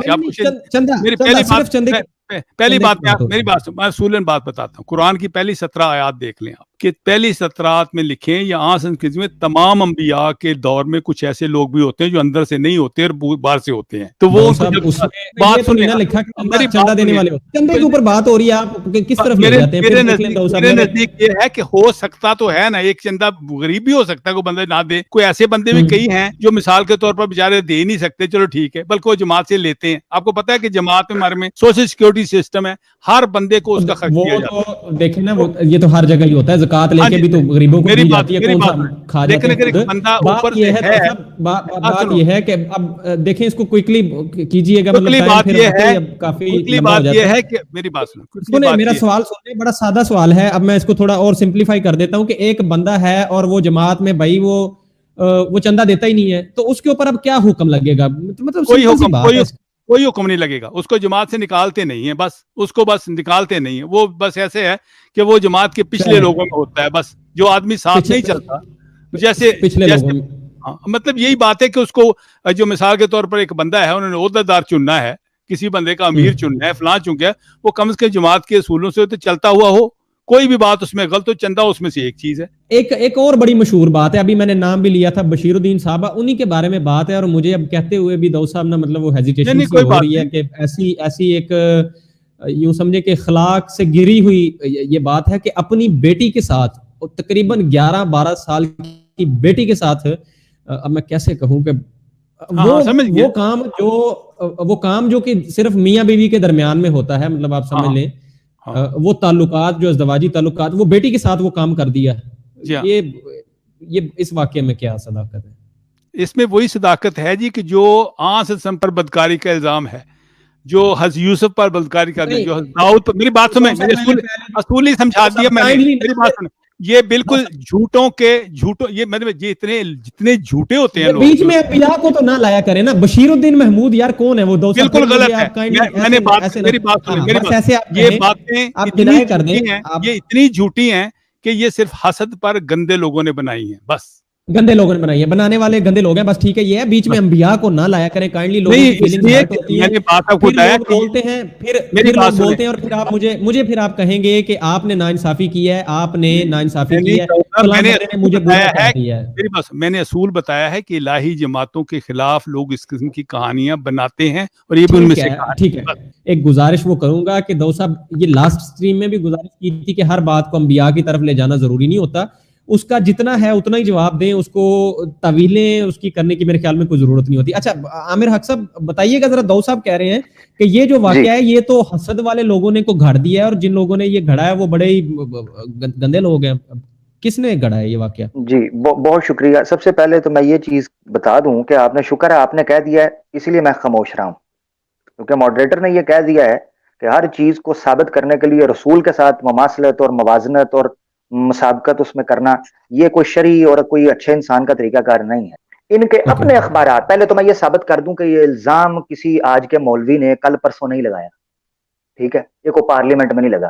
پہلی بات میں اصولن بات بتاتا ہوں. قرآن کی پہلی 17 آیات دیکھ لیں آپ, کہ پہلی سطرات میں لکھیں یا آسن میں تمام انبیاء کے دور میں کچھ ایسے لوگ بھی ہوتے ہیں جو اندر سے نہیں ہوتے اور باہر سے ہوتے ہیں. تو وہ
بات سنیں نا, لکھا کہ چندہ دینے والے چندے کے اوپر بات ہو رہی ہے, آپ کس طرف لے جاتے ہیں؟
میرے نزدیک یہ ہے کہ ہو سکتا تو ہے نا, ایک چندہ غریب بھی ہو سکتا ہے, کوئی بندے نہ دے, کوئی ایسے بندے بھی کئی ہیں جو مثال کے طور پر بیچارے دے نہیں سکتے, چلو ٹھیک ہے, بلکہ وہ جماعت سے لیتے ہیں. آپ کو پتا ہے کہ جماعت میں ہمارے میں سوشل سیکورٹی سسٹم ہے, ہر بندے کو اس کا خرچ کیا جاتا ہے.
وہ دیکھیں نا, یہ تو ہر جگہ ہی ہوتا ہے, زکات لے کے بھی تو غریبوں کو دی جاتی ہے, کون سا کھا جاتے ہیں. بات یہ ہے بات یہ ہے کہ اب دیکھیں اس کو کوئکلی کیجئے گا, مطلب
بات یہ ہے
کافی لمبا ہو جاتا ہے.
کہ میری بات سنیں,
میرا سوال سنیں, بڑا سادہ سوال ہے, اب میں اس کو تھوڑا اور سمپلیفائی کر دیتا ہوں کہ ایک بندہ ہے اور وہ جماعت میں بھائی وہ چندہ دیتا ہی نہیں ہے, تو اس کے اوپر اب کیا حکم لگے گا؟ مطلب
کوئی حکم نہیں لگے گا, اس کو جماعت سے نکالتے نہیں ہیں, بس اس کو بس نکالتے نہیں ہیں. وہ بس ایسے ہے کہ وہ جماعت کے پچھلے لوگوں میں ہوتا ہے, بس جو آدمی ساتھ نہیں چلتا جیسے
پچھلے لوگوں میں.
مطلب یہی بات ہے کہ اس کو جو مثال کے طور پر ایک بندہ ہے, انہوں نے عہدیدار چننا ہے, کسی بندے کا امیر چننا ہے, فلاں چن گیا, وہ کم از کم جماعت کے اصولوں سے تو چلتا ہوا ہو, کوئی بھی بات اس میں غلط ہو, چندہ اس میں سے ایک چیز ہے.
ایک اور بڑی مشہور بات ہے, ابھی میں نے نام بھی لیا تھا بشیر الدین صاحب, انہی کے بارے میں بات ہے, اور مجھے اب کہتے ہوئے بھی داؤد صاحب نا مطلب وہ ہیزیٹیشن سی ہو رہی ہے کہ ایسی ایک یوں سمجھے کہ اخلاق سے گری ہوئی یہ بات ہے کہ اپنی بیٹی کے ساتھ, تقریباً 11-12 سال کی بیٹی کے ساتھ, اب میں کیسے کہوں کہ وہ کام جو کہ صرف میاں بیوی کے درمیان میں ہوتا ہے, مطلب آپ سمجھ لیں وہ تعلقات جو ازدواجی تعلقات, وہ بیٹی کے ساتھ وہ کام کر دیا. یہ اس واقعے میں کیا صداقت ہے؟
اس میں وہی صداقت ہے جی کہ جو آن پر بدکاری کا الزام ہے, جو حضرت یوسف پر بدکاری کا, جو داؤد پر, میری بات سنیں, اصول ہی سمجھا دیا میں نے, میری بات سنیں, یہ بالکل جھوٹوں یہ مطلب یہ جتنے جھوٹے ہوتے ہیں لوگ,
بیچ میں انبیاء کو تو نہ لایا کریں نا. بشیر الدین محمود یار کون ہے وہ؟
بالکل غلط ہے. میں نے بات, میری بات سنیں, یہ باتیں یہ اتنی جھوٹی ہیں کہ یہ صرف حسد پر گندے لوگوں نے بنائی ہیں, بس
گندے لوگوں نے بنائی ہے, بنانے والے گندے لوگ ہیں بس, ٹھیک ہے. یہ ہے بیچ میں انبیاء کو نہ لایا کریں کائنڈلی, لوگوں کی فیلنگز ہرٹ ہوتی ہیں, پھر لوگ بولتے ہیں, پھر لوگ بولتے ہیں, اور پھر آپ مجھے پھر آپ کہیں گے کہ آپ نے ناانصافی کی ہے, آپ نے ناانصافی کی ہے, فلاں بندے نے مجھے برا کہہ دیا ہے.
میری بات, میں نے اصول بتایا ہے کہ الہی جماعتوں کے خلاف لوگ اس قسم کی کہانیاں بناتے ہیں, اور یہ بھی ان میں سے
ٹھیک ہے. ایک گزارش وہ کروں گا کہ داؤد صاحب, یہ لاسٹ سٹریم میں بھی گزارش کی تھی کہ ہر بات کو انبیاء کی طرف لے جانا ضروری نہیں ہوتا, اس کا جتنا ہے اتنا ہی جواب دیں, اس کو طویلیں اس کی کرنے کی میرے خیال میں کوئی ضرورت نہیں ہوتی. اچھا عامر حق صاحب بتائیے گا ذرا, داؤد صاحب کہہ رہے ہیں کہ یہ جو واقعہ ہے یہ تو حسد والے لوگوں نے کو گھڑ دیا ہے, اور جن لوگوں نے یہ گھڑا ہے وہ بڑے ہی گندے لوگ ہیں. کس نے گھڑا ہے یہ واقعہ؟
جی بہت شکریہ. سب سے پہلے تو میں یہ چیز بتا دوں کہ آپ نے شکر ہے آپ نے کہہ دیا ہے, اسی لیے میں خاموش رہا ہوں, کیونکہ ماڈریٹر نے یہ کہہ دیا ہے کہ ہر چیز کو ثابت کرنے کے لیے رسول کے ساتھ مماثلت اور موازنت اور مسابقت اس میں کرنا, یہ کوئی شرعی اور کوئی اچھے انسان کا طریقہ کار نہیں ہے. ان کے اپنے اخبارات, پہلے تو میں یہ ثابت کر دوں کہ یہ الزام کسی آج کے مولوی نے کل پرسوں نہیں لگایا, ٹھیک ہے, یہ کوئی پارلیمنٹ میں نہیں لگا.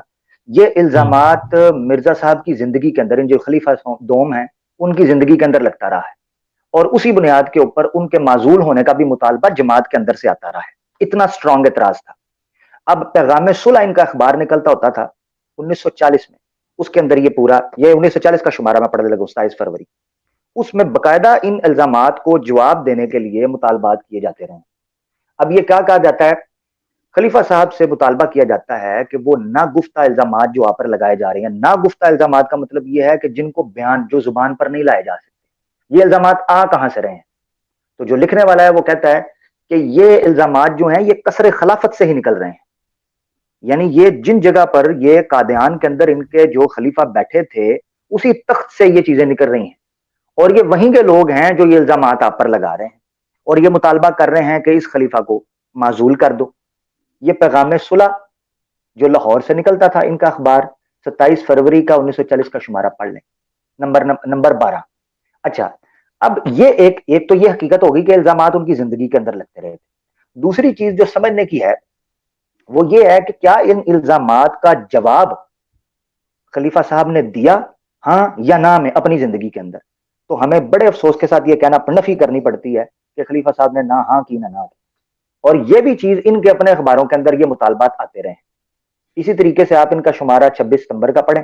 یہ الزامات مرزا صاحب کی زندگی کے اندر, جو خلیفہ دوم ہیں ان کی زندگی کے اندر لگتا رہا ہے, اور اسی بنیاد کے اوپر ان کے معزول ہونے کا بھی مطالبہ جماعت کے اندر سے آتا رہا ہے. اتنا سٹرونگ اعتراض تھا. اب پیغام صلح ان کا اخبار نکلتا ہوتا تھا 1940 میں, اس کے اندر یہ پورا, یہ 1940 کا شمارہ میں پڑھنے لگا 27 فروری, اس میں باقاعدہ ان الزامات کو جواب دینے کے لیے مطالبات کیے جاتے رہے. اب یہ کیا کہا جاتا ہے, خلیفہ صاحب سے مطالبہ کیا جاتا ہے کہ وہ ناگفتہ الزامات جو آپ پر لگائے جا رہے ہیں, ناگفتہ الزامات کا مطلب یہ ہے کہ جن کو بیان, جو زبان پر نہیں لائے جا سکتے, یہ الزامات کہاں سے رہے ہیں. تو جو لکھنے والا ہے وہ کہتا ہے کہ یہ الزامات جو ہیں یہ قصر خلافت سے ہی نکل رہے ہیں, یعنی یہ جن جگہ پر یہ قادیان کے اندر ان کے جو خلیفہ بیٹھے تھے اسی تخت سے یہ چیزیں نکل رہی ہیں, اور یہ وہیں کے لوگ ہیں جو یہ الزامات آپ پر لگا رہے ہیں, اور یہ مطالبہ کر رہے ہیں کہ اس خلیفہ کو معزول کر دو. یہ پیغام صلح جو لاہور سے نکلتا تھا ان کا اخبار, 27 فروری کا 1940 کا شمارہ پڑھ لیں, نمبر 12. اچھا, اب یہ ایک تو یہ حقیقت ہوگی کہ الزامات ان کی زندگی کے اندر لگتے رہے تھے. دوسری چیز جو سمجھنے کی ہے وہ یہ ہے کہ کیا ان الزامات کا جواب خلیفہ صاحب نے دیا ہاں یا نہ میں اپنی زندگی کے اندر. تو ہمیں بڑے افسوس کے ساتھ یہ کہنا, نفی کرنی پڑتی ہے کہ خلیفہ صاحب نے نہ ہاں کی نہ کی. اور یہ بھی چیز ان کے اپنے اخباروں کے اندر یہ مطالبات آتے رہے. اسی طریقے سے آپ ان کا شمارہ 26 ستمبر کا پڑھیں,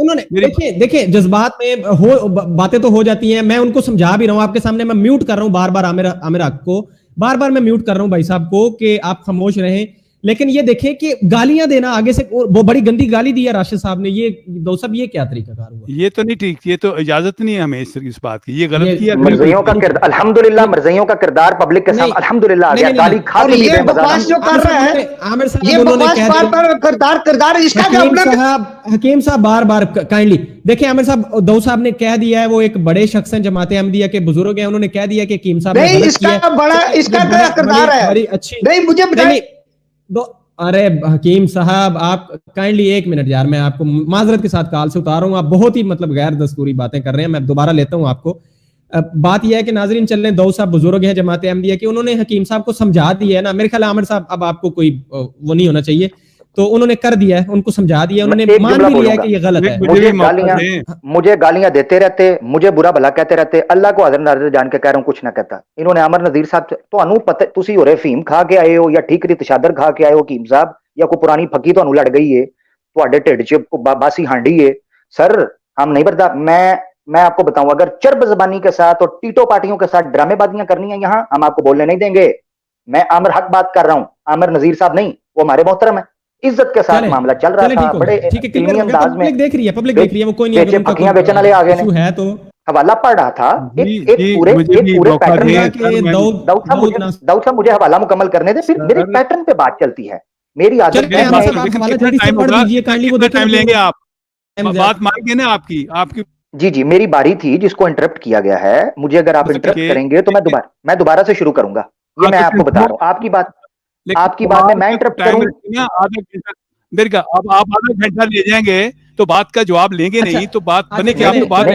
انہوں نے دیکھیں جذبات میں باتیں تو ہو جاتی ہیں, میں ان کو سمجھا بھی رہا ہوں آپ کے سامنے, میں میوٹ کر رہا ہوں بار بار عامر حق کو, بار بار میں میوٹ کر رہا ہوں بھائی صاحب کو کہ آپ خاموش رہیں. لیکن یہ دیکھیں کہ گالیاں دینا آگے سے, وہ بڑی گندی گالی دی ہے راشد صاحب نے, یہ دو صاحب یہ کیا طریقہ کار ہوا؟
یہ تو نہیں ٹھیک, یہ تو اجازت نہیں ہے ہمیں اس بات کی, یہ غلط کیا.
مرزائیوں کا کردار الحمدللہ, مرزائیوں کا کردار پبلک کے سامنے الحمدللہ آ گیا, گالی کھا کے
یہ بکواس جو کر رہا ہے,
عامر صاحب
یہ بکواس کردار اس کا
حکیم صاحب بار بار کائنڈلی دیکھیں, عامر صاحب دو صاحب نے کہہ دیا ہے, وہ ایک بڑے شخص ہیں جماعت احمدیہ کے بزرگ ہیں, انہوں نے کہہ دیا کہ حکیم صاحب
نہیں, اس کا بڑا اس کا کیا کردار ہے, نہیں مجھے بتائیں.
ارے حکیم صاحب آپ کائنڈلی ایک منٹ یار, میں آپ کو معذرت کے ساتھ کال سے اتار رہا ہوں, آپ بہت ہی مطلب غیر دستوری باتیں کر رہے ہیں, میں دوبارہ لیتا ہوں آپ کو. بات یہ ہے کہ ناظرین چل رہے ہیں, دو صاحب بزرگ ہیں جماعت احمدیہ کے, انہوں نے حکیم صاحب کو سمجھا دیا ہے نا, میرے خیال عامر صاحب اب آپ کو کوئی وہ نہیں ہونا چاہیے, تو انہوں نے کر دیا ہے, ان کو سمجھا دیا, انہوں نے مان بھی لیا کہ یہ غلط ہے.
مجھے گالیاں دیتے رہتے, مجھے برا بھلا کہتے رہتے, اللہ کو حاضر ناظر جان کے کہہ رہا ہوں کچھ نہ کہتا. انہوں نے عامر نذیر صاحب تو پتہ تسی ہو رہے فیم کھا کے آئے ہو یا ٹھیکری تشادر کھا کے آئے ہو حکیم صاحب, یا کوئی پرانی پھکی تو لڑ گئی ہے تواڈے ٹھڈ چ باسی ہانڈی ہے سر, ہم نہیں بردا. میں آپ کو بتاؤں, اگر چرب زبانی کے ساتھ اور ٹیٹو پارٹیوں کے ساتھ ڈرامے بازیاں کرنی ہیں یہاں, ہم آپ کو بولنے نہیں دیں گے. میں عامر حق بات کر رہا ہوں, عامر نذیر صاحب نہیں, وہ ہمارے محترم ہیں, عزت کے ساتھ معاملہ چل رہا تھا, بڑے علمی انداز میں.
دیکھ رہی ہے وہ کوئی نہیں,
پھکیاں بیچنے والے آ گئے ہیں, تو حوالہ پڑھ رہا تھا ایک پورے پیٹرن کا. داؤد صاحب مجھے حوالہ مکمل کرنے دے, پھر میرے پیٹرن پہ بات چلتی ہے. میری عادت
ٹائم لیں گے آپ, بات مان گے نا آپ کی.
جی میری باری تھی جس کو انٹرپٹ کیا گیا ہے, مجھے اگر آپ انٹرپٹ کریں گے تو میں دوبارہ سے شروع کروں گا. یہ میں آپ کو بتا رہا ہوں, آپ کی بات میں انٹرپٹ کروں.
اب آپ آدھا گھنٹہ لے جائیں گے تو بات کا جواب لیں گے نہیں, تو بات بنے کہ آپ تو بات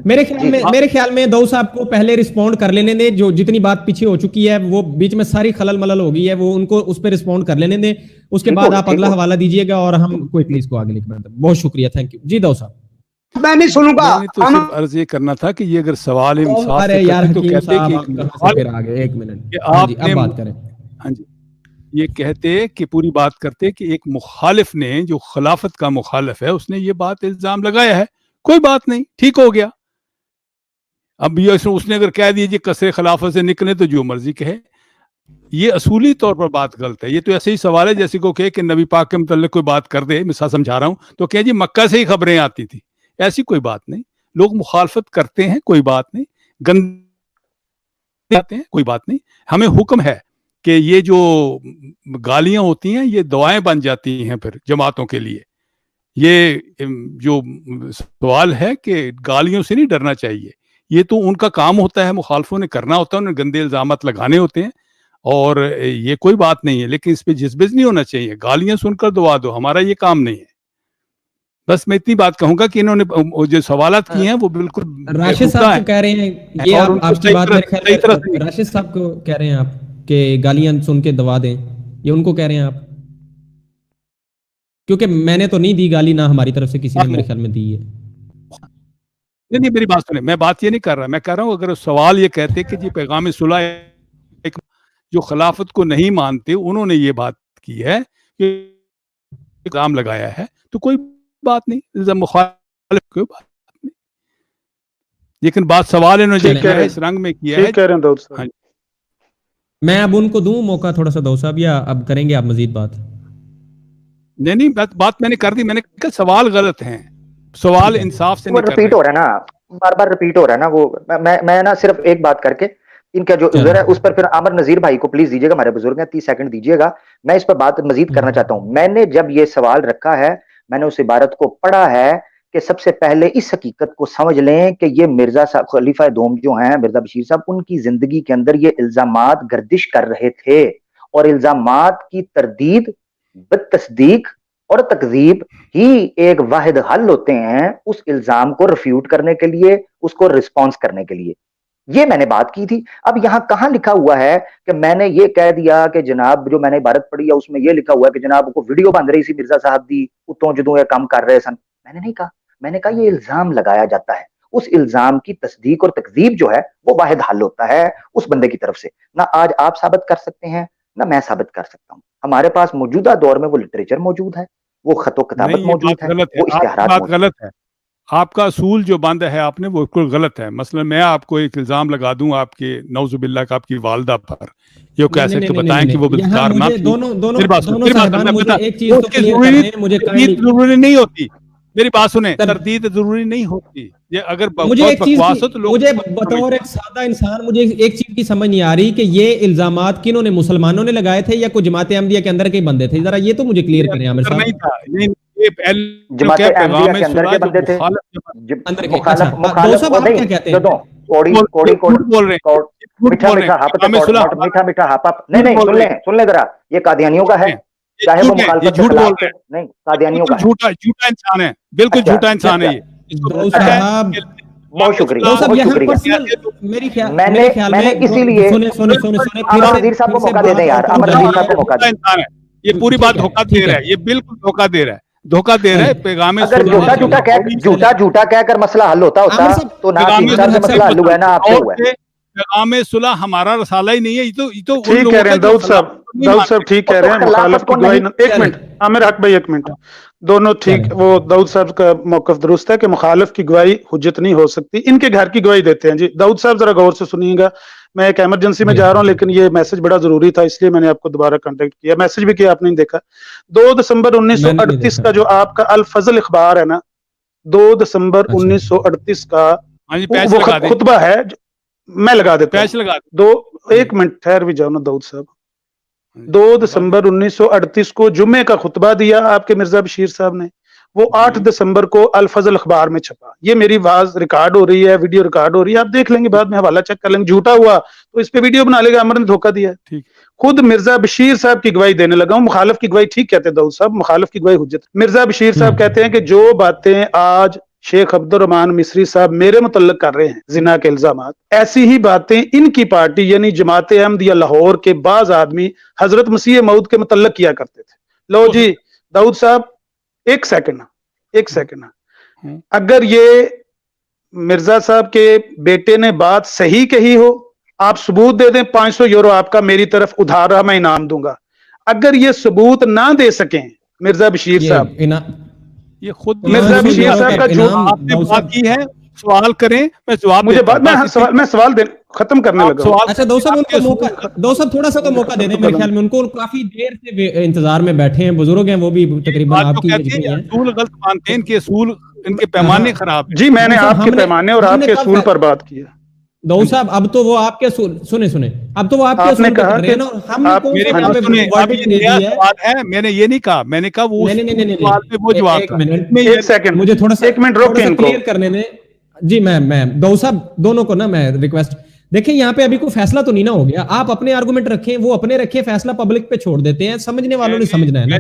میرے خیال میں دو صاحب کو پہلے رسپونڈ کر لینے دیں, جو جتنی بات پیچھے ہو چکی ہے وہ بیچ میں ساری خلل ملل ہو گئی ہے, وہ ان کو اس پہ رسپونڈ کر لینے دیں, اس کے بعد آپ اگلا حوالہ دیجئے گا اور ہم کوئکلی اس کو آگے لکھ بڑھتے ہیں. بہت شکریہ, تھینک یو. جی دو صاحب.
میں نہیں سنوں گا.
تو صرف عرض یہ کرنا تھا کہ یہ اگر سوال انصاف سے کرتے تو کہتے کہ
ایک منٹ
آپ نے بات کریں. ہاں جی, یہ کہتے کہ پوری بات کرتے کہ ایک مخالف نے, جو خلافت کا مخالف ہے, اس نے یہ بات الزام لگایا ہے, کوئی بات نہیں, ٹھیک ہو گیا. اب یہ اس نے اگر کہہ دیجیے کثرے خلافت سے نکلے تو جو مرضی کہے, یہ اصولی طور پر بات غلط ہے. یہ تو ایسے ہی سوال ہے جیسے کو کہ نبی پاک کے متعلق کوئی بات کر دے, مثال سمجھا رہا ہوں, تو کہ جی مکہ سے ہی خبریں آتی تھی. ایسی کوئی بات نہیں, لوگ مخالفت کرتے ہیں, کوئی بات نہیں, گندے آتے ہیں, کوئی بات نہیں. ہمیں حکم ہے کہ یہ جو گالیاں ہوتی ہیں یہ دعائیں بن جاتی ہیں پھر جماعتوں کے لیے. یہ جو سوال ہے کہ گالیوں سے نہیں ڈرنا چاہیے, یہ تو ان کا کام ہوتا ہے, مخالفوں نے کرنا ہوتا ہے, انہیں گندے الزامات لگانے ہوتے ہیں, اور یہ کوئی بات نہیں ہے. لیکن اس پہ جذبز نہیں ہونا چاہیے, گالیاں سن کر دعا دو, ہمارا یہ کام نہیں ہے. بس میں اتنی بات کہوں گا کہ انہوں نے جو سوالات کیے ہیں وہ بالکل
راشد صاحب کو کہہ رہے ہیں, یہ آپ کی بات میرے خیال میں راشد صاحب کو کہہ رہے ہیں آپ کہ گالیاں سن کے دعا دیں, یہ ان کو کہہ رہے ہیں آپ, کیونکہ میں نے تو نہیں دی گالی, نہ ہماری طرف سے کسی نے میرے خیال میں دی ہے.
نہیں میری بات سنیں, میں بات یہ نہیں کر رہا, میں کہہ رہا ہوں اگر سوال یہ کہتے کہ جی پیغام صلح جو خلافت کو نہیں مانتے انہوں نے یہ بات کی ہے کہ الزام لگایا ہے, تو کوئی بات نہیں, مخالف کوئی بات نہیں. لیکن بات سوال انہوں نے اس رنگ میں کیا ہے.
میں اب ان کو دوں موقع تھوڑا سا دو صاحب, یا اب کریں گے آپ مزید بات؟
نہیں بات میں نے کر دی, میں نے کہا سوال غلط ہیں, سوال انصاف سے نہیں
رپیٹ ہو رہا ہے نا, بار بار رپیٹ ہو رہا ہے نا. وہ میں نا صرف ایک بات کر کے ان کا جو عذر ہے اس پر پھر عامر نذیر بھائی کو پلیز دیجیے گا, ہمارے بزرگ ہیں, 30 سیکنڈ دیجیے گا. میں اس پر بات مزید کرنا چاہتا ہوں. میں نے جب یہ سوال رکھا ہے, میں نے اس عبارت کو پڑھا ہے کہ سب سے پہلے اس حقیقت کو سمجھ لیں کہ یہ مرزا صاحب خلیفہ دوم جو ہیں مرزا بشیر صاحب, ان کی زندگی کے اندر یہ الزامات گردش کر رہے تھے, اور الزامات کی تردید بالتصدیق اور تکذیب ہی ایک واحد حل ہوتے ہیں اس الزام کو ریفیوٹ کرنے کے لیے, اس کو رسپانس کرنے کے لیے. یہ میں نے بات کی تھی. اب یہاں کہاں لکھا ہوا ہے کہ میں نے یہ کہہ دیا کہ جناب جو میں نے عبارت پڑھی ہے اس میں یہ لکھا ہوا ہے کہ جناب کو ویڈیو بن رہی سی مرزا صاحب دی اتوں جدوں یہ کام کر رہے سن. میں نے نہیں کہا, میں نے کہا یہ الزام لگایا جاتا ہے, اس الزام کی تصدیق اور تکذیب جو ہے وہ واحد حل ہوتا ہے اس بندے کی طرف سے. نہ آج آپ ثابت کر سکتے ہیں, نہ میں ثابت کر سکتا ہوں. ہمارے پاس موجودہ دور میں وہ لٹریچر موجود ہے, وہ خط و کتابت
نہیں، یہ
موجود
بات
ہے,
غلط
وہ اشتہارات
بات
موجود
غلط ہے. آپ کا اصول جو باندھا ہے آپ نے وہ بالکل غلط ہے. مثلا میں آپ کو ایک الزام لگا دوں آپ کے نعوذ باللہ کا آپ کی والدہ پر, یہ کیسٹ کے بتائیں کہ وہ
یہاں
بدکار نہ
مجھے
تھی.
دونوں صاحبان مجھے ایک چیز تو کلیئر
ضروری
کر رہے ہیں, مجھے
تردید ضروری نہیں ہوتی. میری بات سنیں, تردید ضروری نہیں ہوتی. یہ اگر
مجھے
بہت
ایک چیز
بکواس ہو تو لوگ
مجھے بطور ایک سادہ انسان مجھے ایک چیز کی سمجھ نہیں آ رہی کہ یہ الزامات کنہوں نے, مسلمانوں نے لگائے تھے یا کوئی جماعت احمدیہ کے اندر کے بندے تھے؟ ذرا یہ تو مجھے کلیئر کریں عامر صاحب.
نہیں تھا, یہ پہلے
جماعت احمدیہ
پیغام
کے اندر کے بندے تھے,
اندر کے.
مخالف
اچھا
مخالف
صاحب
وہ
آپ کیا
نہیں
کہتے ہیں؟
جدوں کوڑی کوڑی
بول رہے ہیں,
میٹھا میٹھا ہاپت میٹھا میٹھا ہاپا نہیں نہیں سن لیں ذرا, یہ قادیانیوں کا ہے, چاہے وہ مخالفت کے خلاف تھے, نہیں قادیانیوں کا ہے.
جھوٹا انسان ہے, بالکل جھوٹا انسان ہے یہ.
بہت شکریہ, بہت شکریہ. میں نے اسی لیے امر نذیر صاحب کو موقع دے دیں یار, امر نذیر صاحب کو موقع دیں.
یہ پوری بات دھوکہ دے رہا ہے, یہ بالکل دھوکہ دے رہا ہے, دھوکہ دے رہا ہے. پیغام
اگر جھوٹا کہہ کر مسئلہ حل ہوتا تو نہ نذیر صاحب سے مسئلہ حل ہوا ہے نہ آپ سے ہوا ہے.
پیغام صلح ہمارا رسالہ ہی نہیں ہے. یہ تو
ٹھیک کہہ رہے ہیں داؤد صاحب ٹھیک کہہ رہے ہیں. مخالف کی گواہی, ایک منٹ عامر حق بھائی, ایک منٹ, دونوں ٹھیک. وہ داؤد صاحب کا موقف درست ہے کہ مخالف کی گواہی حجت نہیں ہو سکتی, ان کے گھر کی گواہی دیتے ہیں. جی داؤد صاحب ذرا غور سے سنیے گا, میں ایک ایمرجنسی میں جا رہا ہوں لیکن یہ میسج بڑا ضروری تھا اس لیے میں نے آپ کو دوبارہ کانٹیکٹ کیا. میسج بھی کیا آپ نے دیکھا. 2 دسمبر 1938 کا جو آپ کا الفضل اخبار ہے نا, 2 دسمبر 1938 کا وہ خطبہ ہے, میں لگا دیتا ہوں. ایک منٹ ٹھہر بھی جاؤ نا داؤد صاحب. 2 دسمبر 1938 کو جمعے کا خطبہ دیا آپ کے مرزا بشیر صاحب نے, وہ 8 دسمبر کو الفضل اخبار میں چھپا. یہ میری آواز ریکارڈ ہو رہی ہے, ویڈیو ریکارڈ ہو رہی ہے, آپ دیکھ لیں گے بعد میں, حوالہ چیک کر لیں گے. جھوٹا ہوا تو اس پہ ویڈیو بنا لے گا, امر نے دھوکہ دیا ہے. خود مرزا بشیر صاحب کی گواہی دینے لگا ہوں. مخالف کی گواہی ٹھیک کہتے ہیں داؤد صاحب, مخالف کی گواہی حجت. مرزا بشیر صاحب کہتے ہیں کہ جو باتیں آج شیخ عبد الرحمان مصری صاحب میرے متعلق کر رہے ہیں زنا کے الزامات, ایسی ہی باتیں ان کی پارٹی یعنی جماعت احمدیہ لاہور کے بعض آدمی حضرت مسیح موعود کے متعلق کیا کرتے تھے. لو جی داؤد صاحب ایک سیکنڈ, اگر یہ مرزا صاحب کے بیٹے نے بات صحیح کہی ہو, آپ ثبوت دے دیں, 500 یورو آپ کا میری طرف ادھار رہا میں انعام دوں گا. اگر یہ ثبوت نہ دے سکیں مرزا بشیر صاحب,
یہ خود
مرزا بشیر صاحب کا جو
آپ نے بات کی ہے, سوال کریں, میں جواب
مجھے میں سوال ختم کرنے لگا ہوں.
اچھا دو صاحب ان کو موقع, دو صاحب تھوڑا سا تو موقع دے دیں. میرے خیال میں ان کو کافی دیر سے انتظار میں بیٹھے ہیں, بزرگ ہیں وہ بھی تقریباً آپ کی ایج میں ہیں.
اصول غلط مانتے ہیں, ان کے اصول, ان کے پیمانے خراب ہیں.
جی میں نے آپ کے پیمانے اور آپ کے اصول پر بات کی ہے.
دو صاحب اب تو وہ آپ کے سنیں اب تو وہ آپ کے
آپ نے
اصول
کہا کہ
میں نے یہ نہیں کہا, میں نے کہا وہ جواب تھا.
مجھے تھوڑا سا
روکیں
کلیئر کرنے دیں. جی میں دو صاحب دونوں کو نا میں ریکویسٹ, دیکھیں یہاں پہ ابھی کوئی فیصلہ تو نہیں نہ ہو گیا, آپ اپنے آرگومنٹ رکھیں, وہ اپنے رکھیں, فیصلہ پبلک پہ چھوڑ دیتے ہیں, سمجھنے والوں نے سمجھنا ہے نا.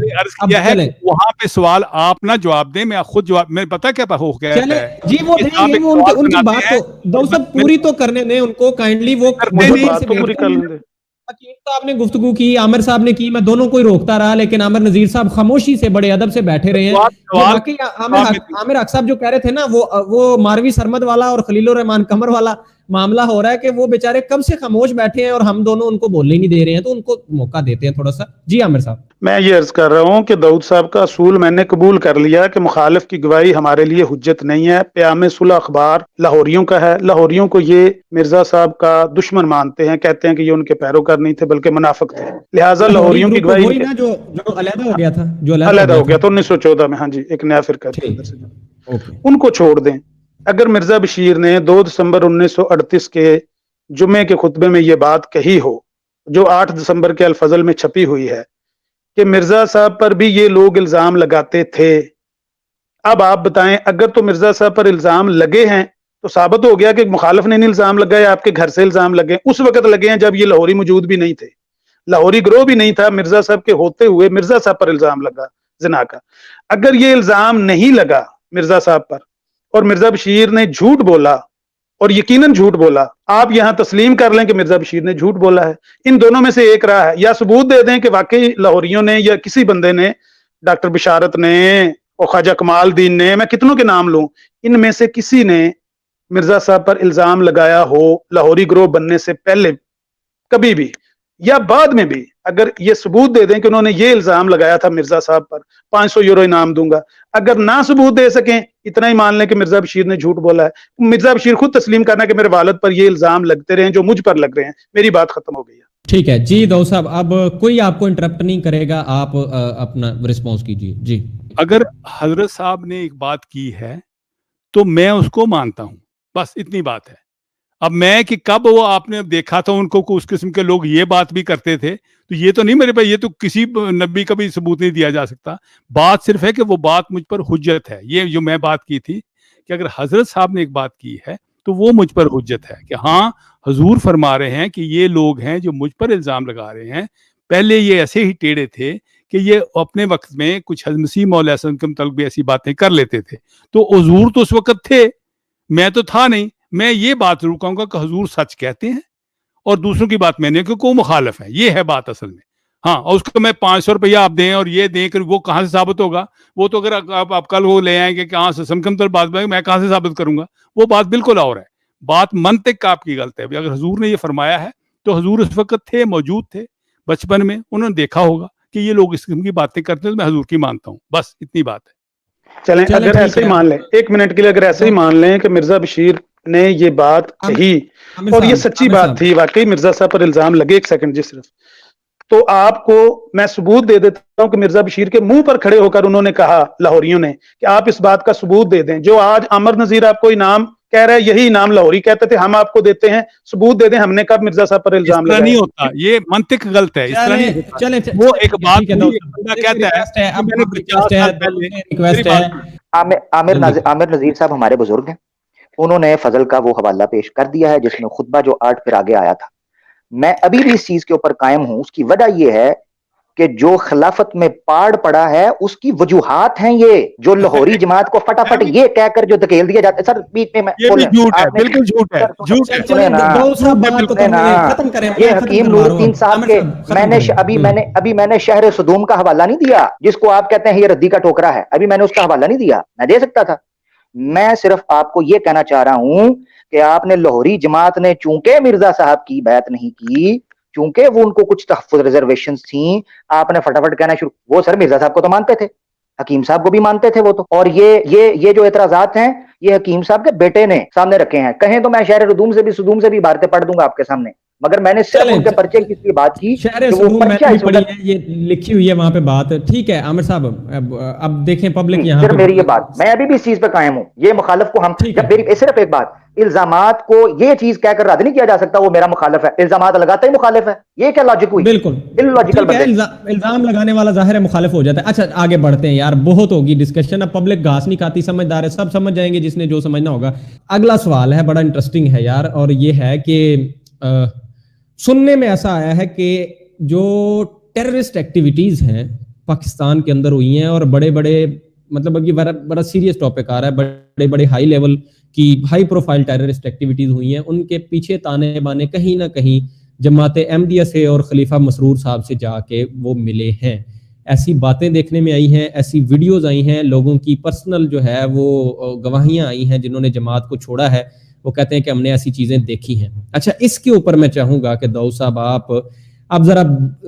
وہاں پہ سوال آپ نہ جواب دیں, میں خود جواب, میں پتا کیا ہو گیا ہے.
جی وہ ان کی بات تو دو صاحب پوری تو کرنے دیں ان کو کائنڈلی, وہ آپ نے گفتگو کی, عامر صاحب نے کی, میں دونوں کو ہی روکتا رہا, لیکن عامر نذیر صاحب خاموشی سے بڑے ادب سے بیٹھے رہے ہیں. واقعی عامر حق صاحب جو کہہ رہے تھے نا, وہ ماروی سرمد والا اور خلیل الرحمان قمر والا معاملہ ہو رہا ہے کہ وہ بیچارے کب سے خاموش بیٹھے ہیں اور ہم دونوں ان کو بولنے نہیں دے رہے ہیں, تو ان کو موقع دیتے ہیں تھوڑا سا. جی عامر صاحب.
میں یہ عرض کر رہا ہوں کہ داؤد صاحب کا اصول میں نے قبول کر لیا کہ مخالف کی گواہی ہمارے لیے حجت نہیں ہے. پیام صلح اخبار لاہوریوں کا ہے, لاہوریوں کو یہ مرزا صاحب کا دشمن مانتے ہیں, کہتے ہیں کہ یہ ان کے پیروکار نہیں تھے بلکہ منافق تھے, لہٰذا لاہوریوں کی گواہی
جو علیحدہ ہو گیا تھا,
علیحدہ ہو گیا تھا 1914 میں. ہاں جی, ایک نیا فرقہ ان کو چھوڑ دیں. اگر مرزا بشیر نے 2 دسمبر 1938 کے جمعے کے خطبے میں یہ بات کہی ہو جو 8 دسمبر کے الفضل میں چھپی ہوئی ہے کہ مرزا صاحب پر بھی یہ لوگ الزام لگاتے تھے, اب آپ بتائیں اگر تو مرزا صاحب پر الزام لگے ہیں تو ثابت ہو گیا کہ مخالف نے نہیں الزام لگائے, آپ کے گھر سے الزام لگے, اس وقت لگے ہیں جب یہ لاہوری موجود بھی نہیں تھے, لاہوری گروہ بھی نہیں تھا, مرزا صاحب کے ہوتے ہوئے مرزا صاحب پر الزام لگا زنا کا. اگر یہ الزام نہیں لگا مرزا صاحب پر اور مرزا بشیر نے جھوٹ بولا, اور یقیناً جھوٹ بولا, آپ یہاں تسلیم کر لیں کہ مرزا بشیر نے جھوٹ بولا ہے, ان دونوں میں سے ایک راہ ہے, یا ثبوت دے دیں کہ واقعی لاہوریوں نے یا کسی بندے نے, ڈاکٹر بشارت نے اور خواجہ کمال الدین نے, میں کتنوں کے نام لوں, ان میں سے کسی نے مرزا صاحب پر الزام لگایا ہو لاہوری گروہ بننے سے پہلے کبھی بھی, یا بعد میں بھی اگر یہ ثبوت دے دیں کہ انہوں نے یہ الزام لگایا تھا مرزا صاحب پر 500 یورو انعام دوں گا، اگر نہ ثبوت دے سکیں اتنا ہی مان لیں کہ مرزا بشیر نے جھوٹ بولا ہے، مرزا بشیر خود تسلیم کرنا کہ میرے والد پر یہ الزام لگتے رہے جو مجھ پر لگ رہے ہیں، میری بات ختم ہو گئی ہے۔
ٹھیک ہے جی داؤد صاحب، اب کوئی آپ کو انٹرپٹ نہیں کرے گا، آپ اپنا رسپانس کیجیے جی۔
اگر حضرت صاحب نے ایک بات کی ہے تو میں اس کو مانتا ہوں، بس اتنی بات ہے۔ اب میں کہ کب وہ آپ نے دیکھا تھا ان کو اس قسم کے لوگ یہ بات بھی کرتے تھے، تو یہ تو نہیں میرے پاس، یہ تو کسی نبی کا بھی ثبوت نہیں دیا جا سکتا۔ بات صرف ہے کہ وہ بات مجھ پر حجت ہے، یہ جو میں بات کی تھی کہ اگر حضرت صاحب نے ایک بات کی ہے تو وہ مجھ پر حجت ہے کہ ہاں حضور فرما رہے ہیں کہ یہ لوگ ہیں جو مجھ پر الزام لگا رہے ہیں، پہلے یہ ایسے ہی ٹیڑے تھے کہ یہ اپنے وقت میں کچھ حضرت مسیح موعود علیہ السلام کے متعلق بھی ایسی باتیں کر لیتے تھے، تو حضور تو اس وقت تھے، میں تو تھا نہیں۔ میں یہ بات ضرور کہوں گا کہ حضور سچ کہتے ہیں اور دوسروں کی بات میں نہیں، کیونکہ وہ مخالف ہے، یہ ہے بات اصل میں۔ ہاں، اور اس کو میں 500 روپیہ آپ دیں اور یہ دیں کہ وہ کہاں سے ثابت ہوگا؟ وہ تو اگر آپ کل وہ لے آئیں گے کہ ہاں سمکم تر بات میں کہاں سے ثابت کروں گا؟ وہ بات بالکل اور ہے، بات منطق کا آپ کی غلط ہے۔ اگر حضور نے یہ فرمایا ہے تو حضور اس وقت تھے، موجود تھے بچپن میں، انہوں نے دیکھا ہوگا کہ یہ لوگ اس قسم کی باتیں کرتے ہیں، تو میں حضور کی مانتا ہوں، بس اتنی بات ہے۔
چلیں اگر ایسے ہی مان لیں، ایک منٹ کے لیے اگر ایسے ہی مان لیں کہ مرزا بشیر نے یہ بات کہی اور یہ سچی بات تھی، واقعی مرزا صاحب پر الزام لگے، ایک سیکنڈ جی صرف، تو آپ کو میں ثبوت دے دیتا ہوں کہ مرزا بشیر کے منہ پر کھڑے ہو کر انہوں نے کہا، لاہوریوں نے، کہ آپ اس بات کا ثبوت دے دیں۔ جو آج عامر نذیر آپ کو انعام کہہ رہا ہے، یہی انعام لاہوری کہتے تھے، ہم آپ کو دیتے ہیں، ثبوت دے دیں ہم نے کب مرزا صاحب پر الزام لگایا۔
نہیں ہوتا، یہ منطق غلط ہے، اس طرح نہیں ہوتا۔ وہ ایک بات کہتا ہے،
عامر نذیر صاحب ہمارے بزرگ ہیں، انہوں نے فضل کا وہ حوالہ پیش کر دیا ہے جس میں خطبہ جو 8 پھر آگے آیا تھا۔ میں ابھی بھی اس چیز کے اوپر قائم ہوں، اس کی وجہ یہ ہے کہ جو خلافت میں پاڑ پڑا ہے اس کی وجوہات ہیں، یہ جو لاہوری جماعت کو فٹافٹ یہ کہہ کر جو دھکیل دیا جاتا ہے۔ سر بیچ میں
یہ بھی جھوٹ ہے، بالکل جھوٹ ہے، جھوٹ
ہے۔ یہ حکیم نور الدین صاحب کے میں نے شہر صدوم کا حوالہ نہیں دیا، جس کو آپ کہتے ہیں یہ ردی کا ٹوکرا ہے، ابھی میں نے اس کا حوالہ نہیں دیا، میں دے سکتا تھا۔ میں صرف آپ کو یہ کہنا چاہ رہا ہوں کہ آپ نے لاہوری جماعت نے چونکہ مرزا صاحب کی بیعت نہیں کی، چونکہ وہ ان کو کچھ تحفظ ریزرویشنز تھیں، آپ نے فٹافٹ کہنا شروع۔ وہ سر مرزا صاحب کو تو مانتے تھے، حکیم صاحب کو بھی مانتے تھے وہ تو، اور یہ جو اعتراضات ہیں یہ حکیم صاحب کے بیٹے نے سامنے رکھے ہیں۔ کہیں تو میں شہر صدوم سے بھی عبارتیں پڑھ دوں گا آپ کے سامنے، مگر میں نے صرف ان کے پرچے کی اس لیے بات کی
شہر صدوم میں بھی پڑھی ہے، یہ لکھی ہوئی ہے وہاں پہ بات۔ ٹھیک ہے عامر صاحب، اب دیکھیں پبلک یہاں
پہ میری یہ بات، میں ابھی بھی اس چیز پہ قائم ہوں، یہ مخالف کو ہم جب میری صرف ایک بات، الزامات کو یہ چیز کہہ کر رد نہیں کیا جا سکتا وہ میرا مخالف ہے، الزامات لگاتا ہی مخالف ہے، یہ کیا لاجک ہوئی؟
بالکل الزام لگانے والا ظاہر ہے مخالف ہو جاتا ہے۔ اچھا آگے بڑھتے ہیں یار، بہت ہوگی ڈسکشن، اب پبلک گھاس نہیں کھاتی، سمجھدار ہے، سب سمجھ جائیں گے جس نے جو سمجھنا ہوگا۔ اگلا سوال ہے، بڑا انٹرسٹنگ ہے یار، اور یہ ہے کہ سننے میں ایسا آیا ہے کہ جو ٹیررسٹ ایکٹیویٹیز ہیں پاکستان کے اندر ہوئی ہیں، اور بڑے بڑے مطلب اب یہ بڑا سیریس ٹاپک آ رہا ہے، بڑے بڑے ہائی لیول کی ہائی پروفائل ٹیررسٹ ایکٹیویٹیز ہوئی ہیں، ان کے پیچھے تانے بانے کہیں نہ کہیں جماعت احمدیہ سے اور خلیفہ مسرور صاحب سے جا کے وہ ملے ہیں۔ ایسی باتیں دیکھنے میں آئی ہیں، ایسی ویڈیوز آئی ہیں، لوگوں کی پرسنل جو ہے وہ گواہیاں آئی ہیں جنہوں نے جماعت کو چھوڑا ہے، وہ کہتے ہیں کہ ہم نے ایسی چیزیں دیکھی ہیں۔ اچھا اس کے اوپر میں چاہوں گا کہ داؤد صاحب آپ ذرا،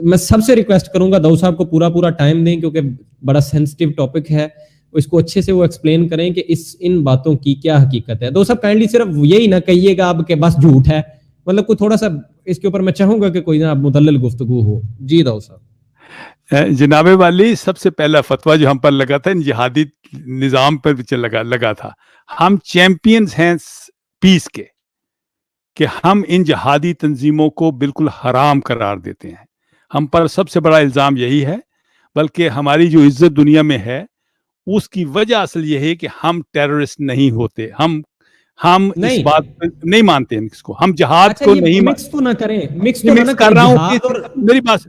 میں سب سے ریکویسٹ کروں گا داؤد صاحب کو پورا ٹائم دیں، کیونکہ بڑا سینسٹیو ٹاپک ہے، اس کو اچھے سے وہ ایکسپلین کریں کہ ان باتوں کی کیا حقیقت ہے۔ داؤد صاحب کائنڈلی صرف یہی نہ کہیے گا آپ کہ بس جھوٹ ہے، مطلب کوئی تھوڑا سا اس کے اوپر میں چاہوں گا کہ کوئی نا مدلل گفتگو ہو۔ جی داؤد صاحب۔
جناب والی، سب سے پہلا فتویٰ جو ہم پر لگا تھا جہادی نظام پر لگا تھا، ہم چیمپئنز ہیں پیس کے، کہ ہم ان جہادی تنظیموں کو بالکل حرام قرار دیتے ہیں۔ ہم پر سب سے بڑا الزام یہی ہے، بلکہ ہماری جو عزت دنیا میں ہے اس کی وجہ اصل یہ ہے کہ ہم ٹیررسٹ نہیں ہوتے، ہم اس بات نہیں مانتے ہیں، اس کو ہم جہاد کو نہیں
مکس تو نہ کریں، مکس
کر رہا ہوں میری بات۔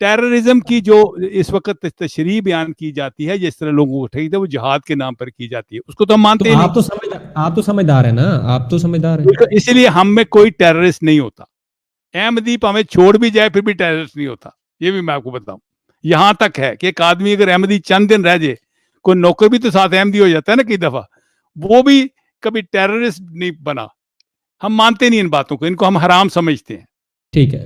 ٹیررزم کی جو اس وقت تشریح بیان کی جاتی ہے، جس طرح لوگوں کو ٹھیک ہے وہ جہاد کے نام پر کی جاتی ہے، اس کو تو ہم مانتے ہیں۔
آپ تو سمجھدار ہیں نا، آپ تو سمجھدار ہیں،
اسی لیے ہم میں کوئی ٹیررسٹ نہیں ہوتا۔ احمدی ہمیں چھوڑ بھی جائے پھر بھی ٹیررسٹ نہیں ہوتا، یہ بھی میں آپ کو بتاؤں۔ یہاں تک ہے کہ ایک آدمی اگر احمدی چند دن رہ جائے، کوئی نوکر بھی تو ساتھ احمدی ہو جاتا ہے نا کئی دفعہ، وہ بھی کبھی ٹیررسٹ نہیں بنا۔ ہم مانتے نہیں ان باتوں کو، ان کو ہم حرام سمجھتے ہیں۔
ٹھیک ہے،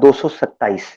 227,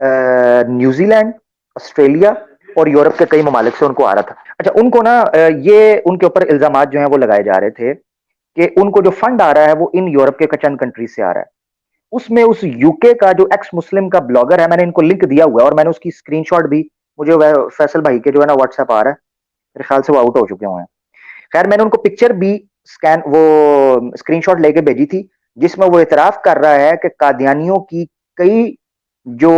نیوزی لینڈ, آسٹریلیا اور یورپ کے کئی ممالک سے ان کو آ رہا تھا. اچھا, ان کو نا یہ ان کے اوپر الزامات جو ہیں وہ لگائے جا رہے تھے کہ ان کو جو فنڈ آ رہا ہے وہ ان یورپ کے چند کنٹریز سے آ رہا ہے. اس میں اس یو کے کا جو ایکس مسلم کا بلاگر ہے, میں نے ان کو لنک دیا ہوا ہے اور میں نے اس کی اسکرین شاٹ بھی, مجھے فیصل بھائی کے جو ہے نا واٹس ایپ آ رہا ہے, میرے خیال سے وہ آؤٹ ہو چکے ہوئے ہیں. خیر, میں نے ان کو پکچر بھی وہ اسکرین شاٹ لے کے بھیجی تھی, جس میں وہ اعتراف کر رہا ہے کہ قادیانیوں کی کئی جو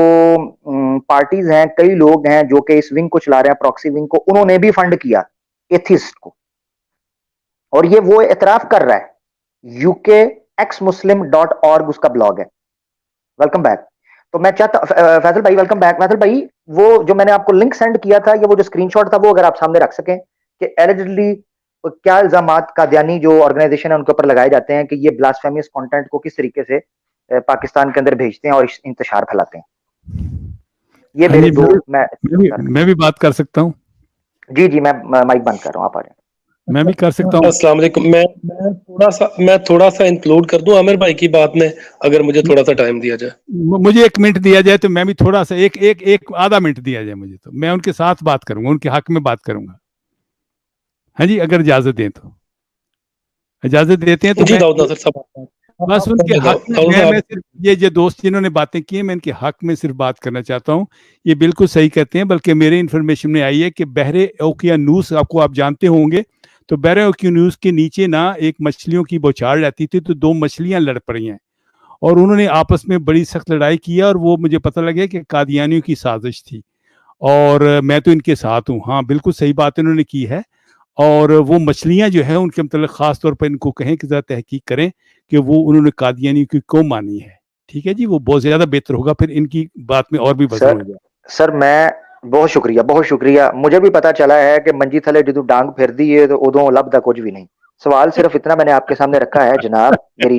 پارٹیز ہیں, کئی لوگ ہیں جو کہ اس ونگ کو چلا رہے ہیں, پراکسی ونگ کو, انہوں نے بھی فنڈ کیا ایتھیسٹ کو, اور یہ وہ اعتراف کر رہا ہے. UK-exmuslim.org اس کا بلاگ ہے. Welcome back. تو میں چاہتا, فیصل بھائی ویلکم بیک. فیصل بھائی, وہ جو میں نے آپ کو لنک سینڈ کیا تھا, یا وہ جو اسکرین شاٹ تھا, وہ اگر آپ سامنے رکھ سکیں کہ ایلیجڈلی کیا الزامات قادیانی جو آرگنائزیشن ہے ان کے اوپر لگائے جاتے ہیں کہ یہ بلاسفیمیس کنٹینٹ کو کس طریقے سے پاکستان کے اندر بھیجتے ہیں اور انتشار پھیلاتے ہیں. یہ میرے دو,
میں بھی بات کر سکتا ہوں.
جی میں مائک بند کر رہا ہوں, آپ آ جائیں.
میں بھی کر سکتا ہوں.
السلام علیکم. میں تھوڑا سا انکلوڈ کر دوں عامر بھائی کی بات میں, اگر مجھے تھوڑا سا ٹائم دیا جائے.
مجھے 1 منٹ دیا جائے تو میں بھی تھوڑا سا ایک آدھا منٹ دیا جائے مجھے, تو میں ان کے ساتھ بات کروں گا, ان کے حق میں بات کروں گا. ہاں جی, اگر اجازت دیں تو. اجازت دیتے ہیں تو
جی داؤد ناصر صاحب,
بس ان کے حق میں صرف یہ دوست جنہوں نے باتیں کی ہیں, میں ان کے حق میں صرف بات کرنا چاہتا ہوں. یہ بالکل صحیح کہتے ہیں, بلکہ میرے انفارمیشن میں آئی ہے کہ بحر اوقیانوس, آپ جانتے ہوں گے, تو بحر اوقیانوس کے نیچے نا ایک مچھلیوں کی بوچھاڑ رہتی تھی, تو 2 مچھلیاں لڑ پڑی ہیں اور انہوں نے آپس میں بڑی سخت لڑائی کی, اور وہ مجھے پتہ لگا کہ قادیانیوں کی سازش تھی, اور میں تو ان کے ساتھ ہوں. ہاں بالکل صحیح بات انہوں نے کی ہے, اور وہ مچھلیاں جو ہیں ان کے متعلق خاص طور پر ان کو کہیں کہ ذرا تحقیق کریں کہ وہ انہوں نے قادیانی کی کیوں مانی ہے. ٹھیک ہے جی, وہ بہت زیادہ بہتر ہوگا, پھر ان کی بات میں اور بھی وزن ہو جائے.
سر میں بہت شکریہ. مجھے بھی پتا چلا ہے کہ منجی تھلے جدو ڈانگ پھر دی ہے تو ادوں لبدا کچھ بھی نہیں. سوال صرف اتنا میں نے آپ کے سامنے رکھا ہے جناب, میری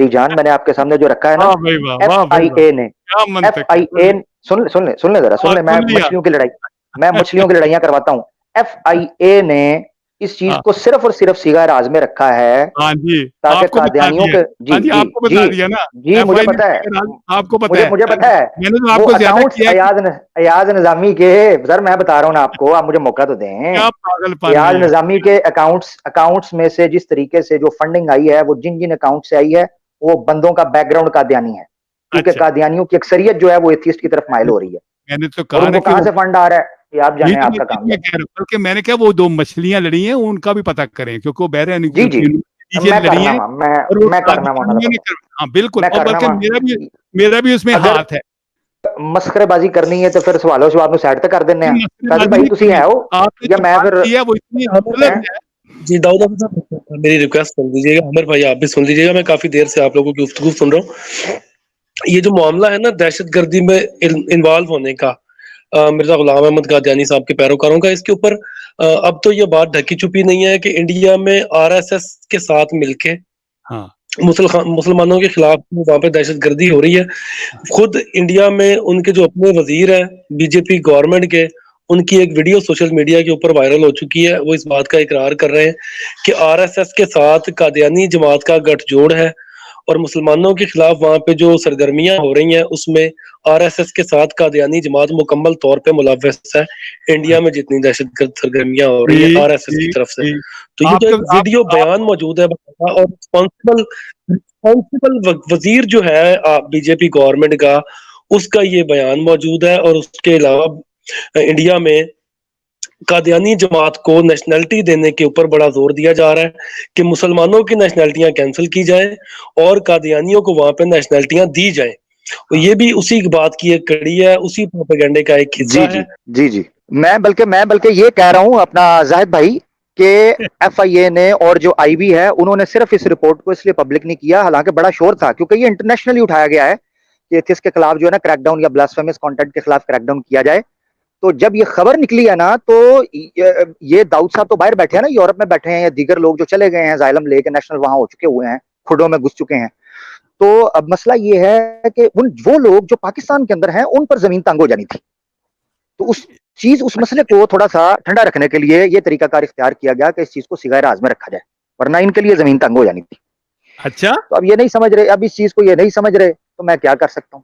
جان میں نے آپ کے سامنے جو رکھا ہے نا, FIA نے سن لے ذرا, میں مچھلیوں کی لڑائیاں کرواتا ہوں. FIA نے اس چیز کو صرف اور صرف صیغہ راز میں رکھا ہے تاکہ قادیانیوں کے جی مجھے پتا ہے, مجھے پتا ہے وہ اکاؤنٹس ایاز نظامی کے, سر میں بتا رہا ہوں نا آپ کو, آپ مجھے موقع تو دیں. ایاز نظامی کے اکاؤنٹس میں سے جس طریقے سے جو فنڈنگ آئی ہے, وہ جن اکاؤنٹ سے آئی ہے, وہ بندوں کا بیک گراؤنڈ قادیانی ہے, کیونکہ قادیانیوں کی اکثریت جو ہے وہ ایتھیسٹ کی طرف مائل ہو رہی ہے.
میں نے تو
کہا کہاں سے فنڈ آ رہا ہے یہ آپ جانیں, آپ کا کام ہے.
بلکہ میں نے کہا وہ 2 مچھلیاں لڑی ہیں, ان کا بھی پتہ کریں, کیونکہ وہ بحر بالکل, میرا بھی اس میں ہاتھ ہے.
مسخرے بازی کرنی ہے تو پھر سوالوں جواب سائڈ تک کر دینے ہیں. فیصل بھائی تسی ہیں ہو یا میں پھر
جی داؤد صاحب میری ریکویسٹ سن لیجیے گا, عامر بھائی آپ بھی سن لیجیے گا, میں کافی دیر سے آپ لوگوں کی گفتگو سن رہا ہوں. یہ جو معاملہ ہے نا دہشت گردی میں انوالو ہونے کا, مرزا غلام احمد قادیانی صاحب کے پیروکاروں کا, اس کے اوپر اب تو یہ بات ڈھکی چھپی نہیں ہے کہ انڈیا میں RSS کے ساتھ مل کے مسلمانوں کے خلاف وہاں پہ دہشت گردی ہو رہی ہے. خود انڈیا میں ان کے جو اپنے وزیر ہیں BJP گورنمنٹ کے, ان کی ایک ویڈیو سوشل میڈیا کے اوپر وائرل ہو چکی ہے. وہ اس بات کا اقرار کر رہے ہیں کہ RSS کے ساتھ قادیانی جماعت کا گٹھ جوڑ ہے, اور مسلمانوں کے خلاف وہاں پہ جو سرگرمیاں ہو رہی ہیں اس میں RSS کے ساتھ قادیانی جماعت مکمل طور پہ ملوث ہے. انڈیا میں جتنی دہشت گرد سرگرمیاں ہو رہی ہیں RSS کی طرف سے, تو یہ جو ویڈیو بیان موجود ہے, اور رسپانسبل وزیر جو ہے BJP گورنمنٹ کا, اس کا یہ بیان موجود ہے. اور اس کے علاوہ انڈیا میں قادیانی جماعت کو نیشنلٹی دینے کے اوپر بڑا زور دیا جا رہا ہے کہ مسلمانوں کی نیشنلٹیاں کینسل کی جائیں اور قادیانیوں کو وہاں پہ نیشنلٹیاں دی جائیں. یہ بھی اسی بات کی ایک کڑی ہے, اسی پروپیگنڈے کا ایک حصہ ہے.
جی میں بلکہ یہ کہہ رہا ہوں اپنا زاہد بھائی کہ FIA نے اور جو IB ہے انہوں نے صرف اس رپورٹ کو اس لیے پبلک نہیں کیا, حالانکہ بڑا شور تھا, کیونکہ یہ انٹرنیشنلی اٹھایا گیا ہے کہ ایتھیسٹ کے خلاف جو ہے نا کریک ڈاؤن یا بلاسفیمس کنٹینٹ کے خلاف کریک ڈاؤن کیا جائے. تو جب یہ خبر نکلی ہے نا, تو یہ داؤد صاحب تو باہر بیٹھے ہیں نا, یورپ میں بیٹھے ہیں, یا دیگر لوگ جو چلے گئے ہیں زائلم لے کے نیشنل وہاں ہو چکے ہوئے ہیں, کھڈوں میں گھس چکے ہیں. تو اب مسئلہ یہ ہے کہ وہ لوگ جو پاکستان کے اندر ہیں ان پر زمین تنگ ہو جانی تھی. تو اس مسئلے کو تھوڑا سا ٹھنڈا رکھنے کے لیے یہ طریقہ کار اختیار کیا گیا کہ اس چیز کو صیغہ راز میں رکھا جائے, ورنہ ان کے لیے زمین تنگ ہو جانی تھی.
اچھا,
تو اب یہ نہیں سمجھ رہے, اب اس چیز کو یہ نہیں سمجھ رہے, تو میں کیا کر سکتا ہوں.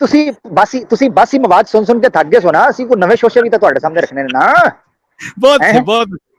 ਤੁਸੀਂ ਬਾਸੀ ਮਵਾਦ ਸੁਣ ਕੇ ਥੱਕ ਗਏ ਸੋ ਨਾ, ਅਸੀਂ ਕੋਈ ਨਵੇਂ ਸ਼ੋਸ਼ੇ ਵੀ ਤਾਂ ਤੁਹਾਡੇ ਸਾਹਮਣੇ ਰੱਖਣੇ ਨੇ ਨਾ।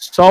100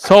100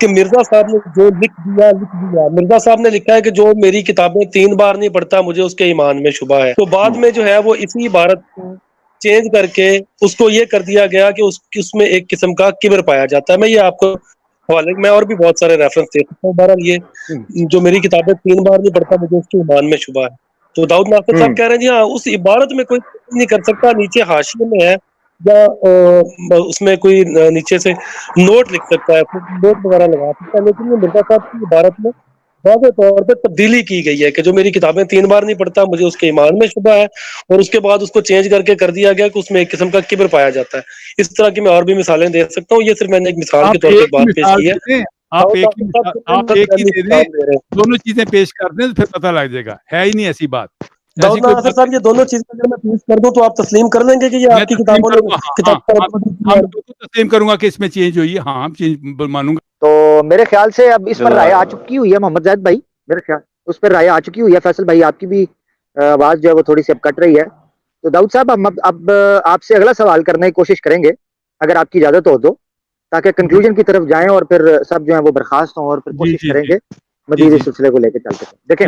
کہ مرزا صاحب نے جو لکھ دیا مرزا صاحب نے لکھا ہے کہ جو میری کتابیں 3 بار نہیں پڑھتا مجھے اس کے ایمان میں شبہ ہے. تو بعد میں جو ہے وہ اسی عبارت کو چینج کر کے اس کو یہ کر دیا گیا کہ اس میں ایک قسم کا کبر پایا جاتا ہے. میں یہ آپ کو حوالے میں اور بھی بہت سارے ریفرنس دے سکتا ہوں. بہرحال یہ جو میری کتابیں 3 بار نہیں پڑھتا مجھے اس کے ایمان میں شبہ ہے. تو داؤد ناصر صاحب کہہ رہے ہیں جی ہاں اس عبارت میں کوئی نہیں کر سکتا, نیچے حاشیے میں ہے یا اس میں کوئی نیچے سے نوٹ لکھ سکتا ہے, نوٹ وغیرہ لگا سکتا ہے, لیکن یہ مرزا صاحب کی عبارت میں واضح طور پہ تبدیلی کی گئی ہے کہ جو میری کتابیں 3 بار نہیں پڑھتا مجھے اس کے ایمان میں شبہ ہے, اور اس کے بعد اس کو چینج کر کے کر دیا گیا کہ اس میں ایک قسم کا کبر پایا جاتا ہے. اس طرح کی میں اور بھی مثالیں دے سکتا ہوں, یہ صرف میں نے ایک مثال کے طور پہ بات پیش کی ہے.
آپ ایک ہی دے دیں, دونوں چیزیں پیش کر دیں تو پھر پتہ لگ جائے گا, ہے ہی نہیں ایسی بات.
داؤد ناصر صاحب یہ دونوں چیزیں اگر میں پیش کر دوں تو آپ تسلیم کر لیں گے کہ یہ آپ کی کتابوں نے
تسلیم کروں گا کہ اس میں چینج ہوئی ہے, ہاں چینج مانوں گا.
تو میرے خیال سے اب اس پر رائے آ چکی ہوئی ہے محمد زاہد بھائی, میرے خیال اس پر رائے آ چکی ہوئی ہے. فیصل بھائی آپ کی بھی آواز جو ہے وہ تھوڑی سی اب کٹ رہی ہے. تو داؤد صاحب ہم اب آپ سے اگلا سوال کرنے کی کوشش کریں گے اگر آپ کی اجازت ہو تو, تاکہ کنکلوژن کی طرف جائیں اور پھر سب جو ہیں وہ برخاست ہوں اور پھر کوشش کریں گے مزید اس سلسلے کو لے کے چلتے ہیں. دیکھیں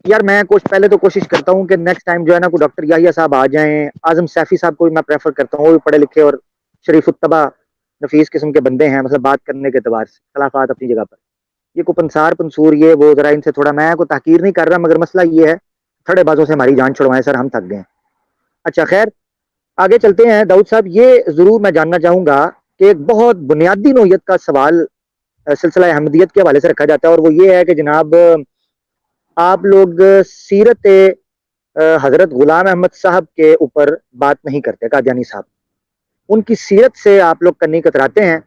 یار میں پہلے تو کوشش کرتا ہوں کہ نیکسٹ ٹائم جو ہے نا کوئی ڈاکٹر یحییٰ صاحب آ جائیں, اعظم سیفی صاحب کو بھی میں پریفر کرتا ہوں, وہ بھی پڑھے لکھے اور شریف الطبع نفیس قسم کے بندے ہیں, مطلب بات کرنے کے اعتبار سے خلافات اپنی جگہ پر. یہ کو پنسار پنسور یہ وہ ذرا ان سے تھوڑا, میں کوئی تحقیر نہیں کر رہا مگر مسئلہ یہ ہے تھڑے بازوں سے ہماری جان چھڑوائیں سر, ہم تھک گئے ہیں. اچھا خیر آگے چلتے ہیں. داؤد صاحب یہ ضرور میں جاننا چاہوں گا کہ ایک بہت بنیادی نوعیت کا سوال سلسلہ احمدیت کے حوالے سے رکھا جاتا ہے, اور وہ یہ ہے کہ جناب آپ لوگ سیرت حضرت غلام احمد صاحب کے اوپر بات نہیں کرتے, قادیانی صاحب, ان کی سیرت سے آپ لوگ کنی کتراتے ہیں,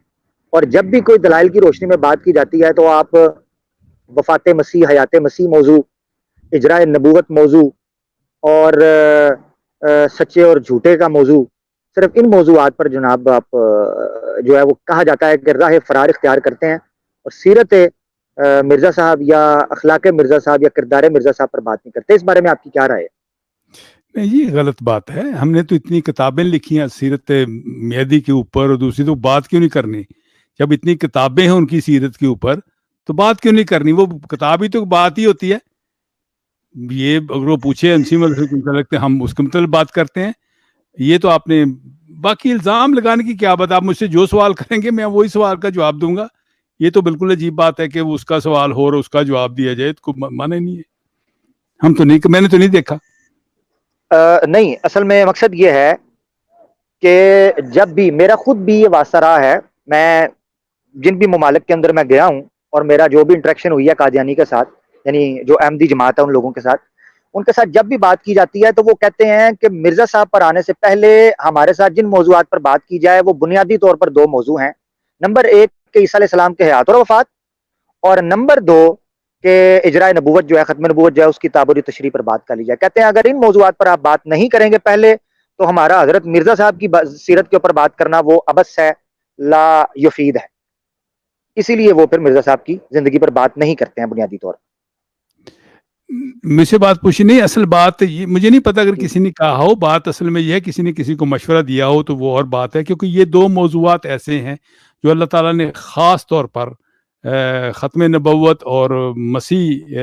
اور جب بھی کوئی دلائل کی روشنی میں بات کی جاتی ہے تو آپ وفات مسیح, حیات مسیح موضوع, اجراء نبوت موضوع اور سچے اور جھوٹے کا موضوع, صرف ان موضوعات پر جناب آپ جو ہے وہ کہا جاتا ہے کہ راہ فرار اختیار کرتے ہیں, اور سیرت مرزا صاحب یا اخلاق مرزا صاحب یا کردار مرزا صاحب پر بات نہیں کرتے. اس بارے میں آپ کی کیا رائے ہے؟
نہیں یہ غلط بات ہے, ہم نے تو اتنی کتابیں لکھی ہیں سیرت مہدی کے اوپر, اور دوسری تو بات کیوں نہیں کرنی؟ جب اتنی کتابیں ہیں ان کی سیرت کے اوپر تو بات کیوں نہیں کرنی؟ وہ کتاب ہی تو بات ہی ہوتی ہے. یہ اگر وہ پوچھے انسی لگتے ہم اس کے مطلب بات کرتے ہیں. یہ تو آپ نے باقی الزام لگانے کی کیا بات, آپ مجھ سے جو سوال کریں گے میں وہی سوال کا جواب دوں گا. یہ تو بالکل عجیب بات ہے کہ اس کا سوال ہو اور اس کا جواب دیا جائے, تو مانے نہیں ہے. ہم تو نہیں, میں نے تو نہیں دیکھا.
نہیں اصل میں مقصد یہ ہے کہ جب بھی میرا خود بھی یہ واسطہ رہا ہے, میں جن بھی ممالک کے اندر میں گیا ہوں اور میرا جو بھی انٹریکشن ہوئی ہے قادیانی کے ساتھ, یعنی جو احمدی جماعت ہے ان لوگوں کے ساتھ, ان کے ساتھ جب بھی بات کی جاتی ہے تو وہ کہتے ہیں کہ مرزا صاحب پر آنے سے پہلے ہمارے ساتھ جن موضوعات پر بات کی جائے وہ بنیادی طور پر 2 موضوع ہیں. نمبر 1 کہ عیسیٰ علیہ السلام کے حیات اور وفات, اور نمبر 2 کہ اجراء نبوت جو ہے, ختم نبوت جو ہے اس کی تعبیری تشریح پر بات کر لی جائے. کہتے ہیں اگر ان موضوعات پر آپ بات نہیں کریں گے پہلے تو ہمارا حضرت مرزا صاحب کی سیرت کے اوپر بات کرنا وہ عبث ہے, لا یفید ہے. اسی لیے وہ پھر مرزا صاحب کی زندگی پر بات نہیں کرتے ہیں بنیادی طور پر.
مجھ سے بات پوچھی نہیں, اصل بات یہ مجھے نہیں پتا, اگر کسی نے کہا ہو بات اصل میں یہ ہے کسی نے کسی کو مشورہ دیا ہو تو وہ اور بات ہے, کیونکہ یہ 2 موضوعات ایسے ہیں جو اللہ تعالیٰ نے خاص طور پر ختم نبوت اور مسیح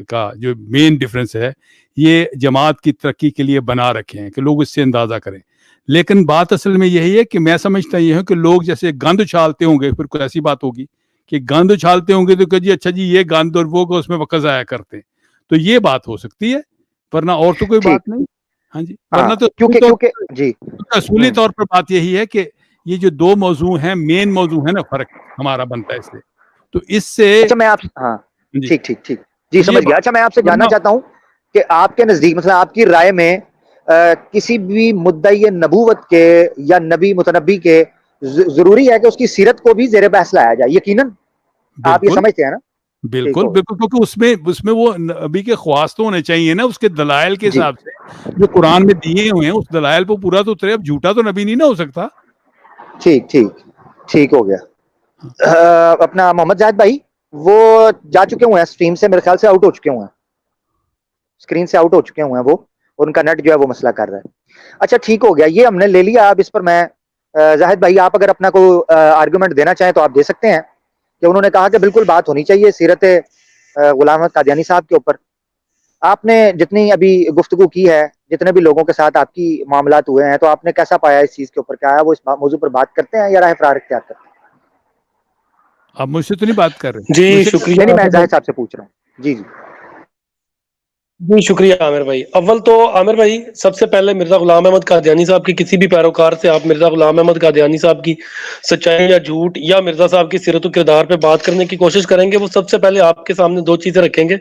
کا جو مین ڈفرنس ہے یہ جماعت کی ترقی کے لیے بنا رکھے ہیں کہ لوگ اس سے اندازہ کریں. لیکن بات اصل میں یہی ہے کہ میں سمجھتا یہ ہوں کہ لوگ جیسے گند اچھالتے ہوں گے, پھر کوئی ایسی بات ہوگی کہ گند اچھالتے ہوں گے تو کہ جی اچھا جی یہ گند اور وہ اس میں وقت ضائع کرتے ہیں, تو یہ بات ہو سکتی ہے, ورنہ اور تو کوئی بات نہیں. ہاں جی, ورنہ تو
کیونکہ جی
اصولی طور پر بات یہی ہے کہ یہ جو 2 موضوع ہیں, مین موضوع ہے نا, فرق ہمارا بنتا ہے اس سے. تو اس سے
اچھا میں آپ ہاں ٹھیک جی سمجھ گیا. اچھا میں آپ سے جاننا چاہتا ہوں کہ آپ کے نزدیک مثلا آپ کی رائے میں کسی بھی مدعی نبوت کے یا نبی متنبی کے ضروری ہے کہ اس کی سیرت کو بھی زیر بحث لایا جائے؟ یقیناً آپ یہ سمجھتے ہیں نا؟
بالکل بالکل, کیونکہ اس میں وہ نبی کے خواص تو ہونے چاہیے نا, اس کے دلائل کے حساب سے جو قرآن میں دیے ہوئے ہیں اس دلائل پہ پورا تو اترے. اب جھوٹا تو نبی نہیں نہ ہو سکتا.
ٹھیک ہو گیا. اپنا محمد زاہد بھائی وہ جا چکے ہوئے ہیں اسٹریم سے, میرے خیال سے آؤٹ ہو چکے ہوئے ہیں, اسکرین سے آؤٹ ہو چکے ہوئے ہیں, وہ ان کا نیٹ جو ہے وہ مسئلہ کر رہا ہے. اچھا ٹھیک ہو گیا, یہ ہم نے لے لیا. اب اس پر میں زاہد بھائی آپ اگر اپنا کوئی آرگومنٹ دینا چاہیں تو آپ دے سکتے ہیں, کہ انہوں نے کہا کہ بالکل بات ہونی چاہیے سیرت غلام احمد قادیانی صاحب کے اوپر. آپ نے جتنی ابھی گفتگو کی ہے, جتنے بھی لوگوں کے ساتھ آپ کی معاملات ہوئے ہیں, تو آپ نے کیسا پایا اس چیز کے اوپر؟ کیا وہ اس موضوع پر بات کرتے ہیں یا راہ فرار اختیار کرتے ہیں؟
آپ مجھ سے تو نہیں بات کر رہے؟
جی شکریہ.
نہیں, میں ظاہر صاحب سے پوچھ رہا ہوں. جی
جی شکریہ عامر بھائی. اول تو عامر بھائی سب سے پہلے مرزا غلام احمد قادیانی صاحب کی کسی بھی پیروکار سے آپ مرزا غلام احمد قادیانی صاحب کی سچائی یا جھوٹ یا مرزا صاحب کی سیرت و کردار پہ بات کرنے کی کوشش کریں گے, وہ سب سے پہلے آپ کے سامنے دو چیزیں رکھیں گے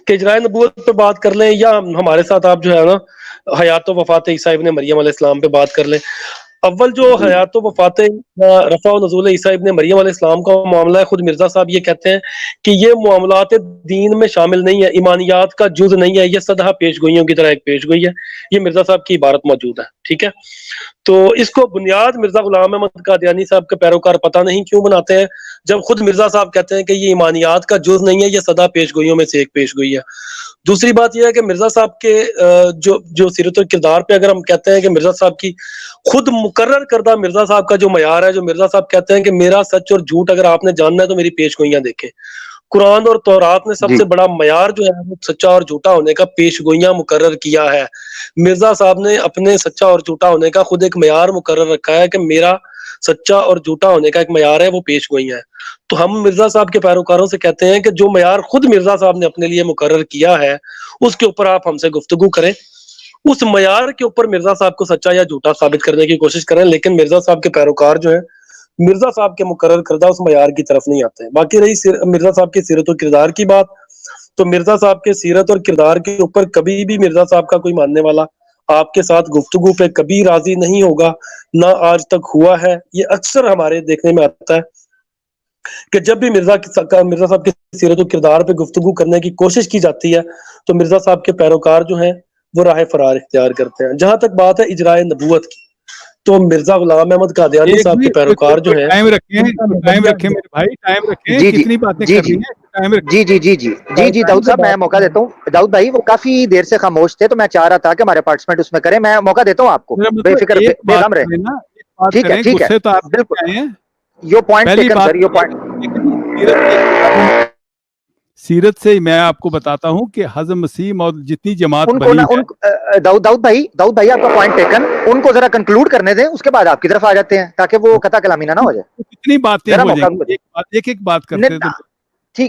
کہ اجرائے نبوت پہ بات کر لیں یا ہمارے ساتھ آپ جو ہے نا حیات و وفات عیسیٰ ابن مریم علیہ السلام پہ بات کر لیں. اول جو حیات و وفات رفع و نزول عیسیٰ ابن مریم علیہ السلام کا معاملہ ہے, خود مرزا صاحب یہ کہتے ہیں کہ یہ معاملات دین میں شامل نہیں ہے, ایمانیات کا جز نہیں ہے, یہ سدہ پیش گوئیوں کی طرح ایک پیش گوئی ہے. یہ مرزا صاحب کی عبارت موجود ہے, ٹھیک ہے. تو اس کو بنیاد مرزا غلام احمد قادیانی صاحب کے پیروکار پتہ نہیں کیوں بناتے ہیں, جب خود مرزا صاحب کہتے ہیں کہ یہ ایمانیات کا جز نہیں ہے, یہ سدہ پیش گوئیوں میں سے ایک پیش گوئی ہے. دوسری بات یہ ہے کہ مرزا صاحب کے جو سیرت و کردار پہ اگر ہم کہتے ہیں کہ مرزا صاحب کی خود مقرر کردہ مرزا صاحب کا جو معیار ہے, جو مرزا صاحب کہتے ہیں کہ میرا سچ اور جھوٹ اگر آپ نے جاننا ہے تو میری پیش گوئیاں دیکھیں. قرآن اور تورات نے سب سے بڑا معیار جو ہے وہ سچا اور جھوٹا ہونے کا پیش گوئیاں مقرر کیا ہے. مرزا صاحب نے اپنے سچا اور جھوٹا ہونے کا خود ایک معیار مقرر رکھا ہے کہ میرا سچا اور جھوٹا ہونے کا ایک معیار ہے, وہ پیش گوئیاں ہیں. تو ہم مرزا صاحب کے پیروکاروں سے کہتے ہیں کہ جو معیار خود مرزا صاحب نے اپنے لیے مقرر کیا ہے اس کے اوپر آپ ہم سے گفتگو کریں, اس معیار کے اوپر مرزا صاحب کو سچا یا جھوٹا ثابت کرنے کی کوشش کریں, لیکن مرزا صاحب کے پیروکار جو ہیں مرزا صاحب کے مقرر کردہ اس معیار کی طرف نہیں آتے ہیں. باقی رہی مرزا صاحب کی سیرت و کردار کی بات, تو مرزا صاحب کے سیرت اور کردار کے اوپر کبھی بھی مرزا صاحب کا کوئی ماننے والا آپ کے ساتھ گفتگو پہ کبھی راضی نہیں ہوگا, نہ آج تک ہوا ہے. یہ اکثر ہمارے دیکھنے میں آتا ہے کہ جب بھی مرزا صاحب کے سیرت و کردار پہ گفتگو کرنے کی کوشش کی جاتی ہے تو مرزا صاحب کے پیروکار جو ہیں وہ راہ فرار اختیار کرتے ہیں. جہاں تک بات ہے اجرائے نبوت کی, تو مرزا غلام احمد قادیانی صاحب کے پیروکار جو ہیں
ٹائم رکھیں میرے بھائی, ٹائم رکھیں. کتنی باتیں کر رہی ہیں, ٹائم رکھیں.
جی داؤد صاحب میں موقع دیتا ہوں. داؤد بھائی وہ کافی دیر سے خاموش تھے, تو میں چاہ رہا تھا کہ ہمارے پارٹیسپینٹ اس میں کریں. میں موقع دیتا ہوں آپ کو, بے فکر بے غم رہے. ٹھیک ہے ٹھیک ہے, بالکل. Your point taken sir, your point.
سیرت سے میں آپ کو بتاتا ہوں کہ حضرت مسیح اور جتنی جماعت بنی ہے.
داؤد بھائی آپ کا پوائنٹ ٹیکن, ان کو ذرا کنکلوڈ کرنے دیں, اس کے بعد آپ کی طرف آ جاتے ہیں تاکہ وہ قطع کلامی نہ ہو جائے.
کتنی باتیں ہو جائیں گی, ایک بات کرتے ہیں.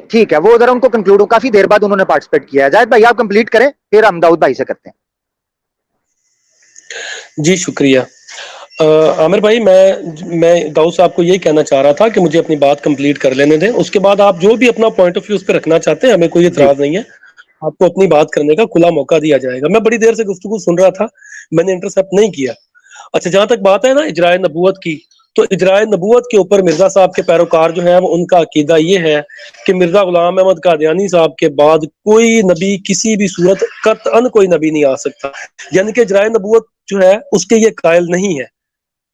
ٹھیک ہے, وہ ذرا ان کو کنکلوڈ ہو, کافی دیر بعد انہوں نے پارٹیسپیٹ کیا ہے. زاہد بھائی آپ کمپلیٹ کریں, پھر ہم داؤد بھائی سے کرتے ہیں.
جی شکریہ عامر بھائی. میں داؤد صاحب کو یہی کہنا چاہ رہا تھا کہ مجھے اپنی بات کمپلیٹ کر لینے دیں, اس کے بعد آپ جو بھی اپنا پوائنٹ آف ویو اس پہ رکھنا چاہتے ہیں ہمیں کوئی اعتراض نہیں ہے, آپ کو اپنی بات کرنے کا کھلا موقع دیا جائے گا. میں بڑی دیر سے گفتگو سن رہا تھا, میں نے انٹرسپٹ نہیں کیا. اچھا, جہاں تک بات ہے نا اجرائے نبوت کی, تو اجرائے نبوت کے اوپر مرزا صاحب کے پیروکار جو ہیں وہ ان کا عقیدہ یہ ہے کہ مرزا غلام احمد قادیانی صاحب کے بعد کوئی نبی کسی بھی صورت قطعاً کوئی نبی نہیں آ سکتا. یعنی کہ اجرائے نبوت جو ہے اس کے یہ قائل نہیں ہے,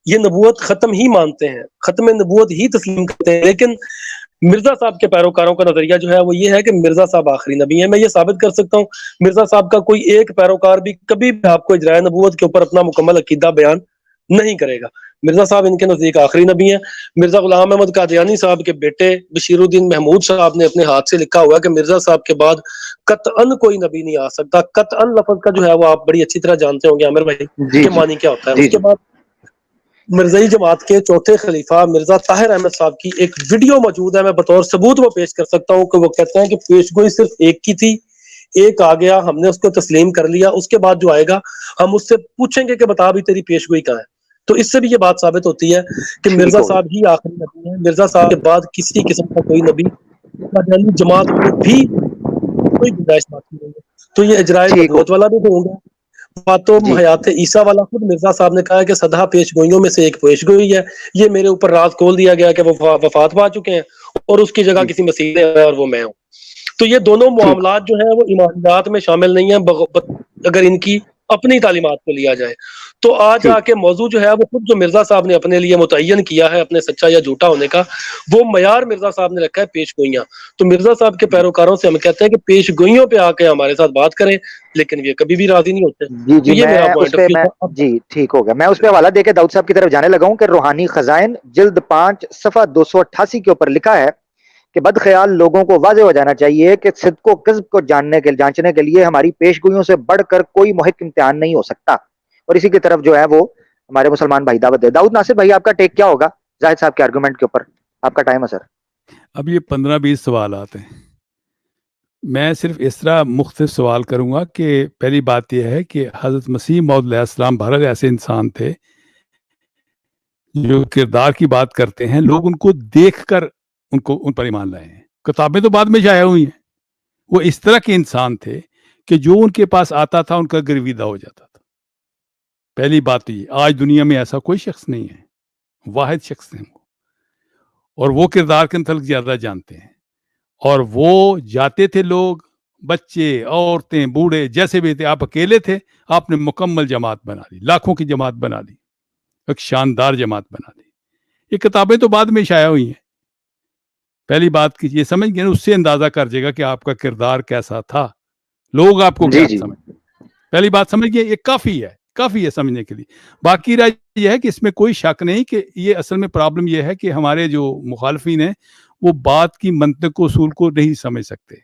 یہ نبوت ختم ہی مانتے ہیں, ختم نبوت ہی تسلیم کرتے ہیں. لیکن مرزا صاحب کے پیروکاروں کا نظریہ جو ہے وہ یہ ہے کہ مرزا صاحب آخری نبی ہیں. میں یہ ثابت کر سکتا ہوں, مرزا صاحب کا کوئی ایک پیروکار بھی کبھی بھی آپ کو اجرائے نبوت کے اوپر اپنا مکمل عقیدہ بیان نہیں کرے گا. مرزا صاحب ان کے نزدیک آخری نبی ہیں. مرزا غلام احمد قادیانی صاحب کے بیٹے بشیر الدین محمود صاحب نے اپنے ہاتھ سے لکھا ہوا ہے کہ مرزا صاحب کے بعد قطعاً کوئی نبی نہیں آ سکتا. قطعاً لفظ کا جو ہے وہ آپ بڑی اچھی طرح جانتے ہوں گے عامر بھائی کہ معنی کیا ہوتا ہے. اس کے بعد مرزائی جماعت کے چوتھے خلیفہ مرزا طاہر احمد صاحب کی ایک ویڈیو موجود ہے, میں بطور ثبوت وہ پیش کر سکتا ہوں کہ وہ کہتے ہیں کہ پیش گوئی صرف ایک کی تھی, ایک آ گیا, ہم نے اس کو تسلیم کر لیا, اس کے بعد جو آئے گا ہم اس سے پوچھیں گے کہ بتا بھی تیری پیش گوئی کہاں ہے. تو اس سے بھی یہ بات ثابت ہوتی ہے کہ مرزا صاحب ہی آخری نبی ہیں. مرزا صاحب کے بعد کسی قسم کا کوئی نبی جماعت میں بھی کوئی گنجائش باقی نہیں ہے. تو یہ اجرائے نبوت والا بھی ہوں گا. باتوں حیات عیسیٰ والا خود مرزا صاحب نے کہا ہے کہ سدہ پیش گوئیوں میں سے ایک پیش گوئی ہے. یہ میرے اوپر راز کھول دیا گیا کہ وہ وفات پا چکے ہیں اور اس کی جگہ کسی مسیح نے ہے اور وہ میں ہوں. تو یہ دونوں معاملات جو ہیں وہ ایمانیات میں شامل نہیں ہیں اگر ان کی اپنی تعلیمات کو لیا جائے. تو آج آ کے موضوع جو ہے وہ خود جو مرزا صاحب نے اپنے لیے متعین کیا ہے اپنے سچا یا جھوٹا ہونے کا, وہ معیار مرزا صاحب نے رکھا ہے پیش گوئیاں. تو مرزا صاحب کے پیروکاروں سے ہم کہتے ہیں کہ پیش گوئیوں پہ آ کے ہمارے ساتھ بات کریں, لیکن یہ کبھی بھی راضی نہیں ہوتے.
جی ٹھیک ہو گیا. میں اس پہ حوالہ دے کے داؤد صاحب کی طرف جانے لگا ہوں کہ روحانی خزائن جلد 5 صفحہ 288 کے اوپر لکھا ہے کہ بد خیال لوگوں کو واضح ہو جانا چاہیے کہ صدق و کذب کو جانچنے کے لیے ہماری پیشگوئیوں سے بڑھ کر کوئی محک امتحان نہیں ہو سکتا، اور اسی کی طرف جو ہے وہ ہمارے مسلمان بھائی دعوت دے۔ داؤد ناصر بھائی، آپ کا ٹیک کیا ہوگا زاہد صاحب کے آرگومنٹ کے اوپر؟ آپ کا ٹائم ہے سر۔
اب یہ 15-20 سوالات ہیں، میں صرف اس طرح مختلف سوال کروں گا کہ پہلی بات یہ ہے کہ حضرت مسیح موعود علیہ السلام بہرحال ایسے انسان تھے جو کردار کی بات کرتے ہیں، لوگ ان کو دیکھ کر ان پر ایمان لائے ہیں، کتابیں تو بعد میں شائع ہوئی ہیں۔ وہ اس طرح کے انسان تھے کہ جو ان کے پاس آتا تھا ان کا گرویدہ ہو جاتا تھا۔ پہلی بات یہ، آج دنیا میں ایسا کوئی شخص نہیں ہے، واحد شخص ہیں وہ، اور وہ کردار کے متعلق زیادہ جانتے ہیں، اور وہ جاتے تھے لوگ، بچے، عورتیں، بوڑھے، جیسے بھی تھے، آپ اکیلے تھے، آپ نے مکمل جماعت بنا لی، لاکھوں کی جماعت بنا لی، ایک شاندار جماعت بنا دی۔ یہ کتابیں تو بعد میں شائع ہوئی ہیں۔ پہلی بات یہ سمجھ گئے، اس سے اندازہ کر جائے گا کہ آپ کا کردار کیسا تھا، لوگ آپ کو کیا سمجھ۔ پہلی بات سمجھ گئے، یہ کافی ہے سمجھنے کے لیے۔ باقی رہا یہ ہے کہ اس میں کوئی شک نہیں کہ یہ اصل میں پرابلم یہ ہے کہ ہمارے جو مخالفین ہیں وہ بات کی منطق و اصول کو نہیں سمجھ سکتے۔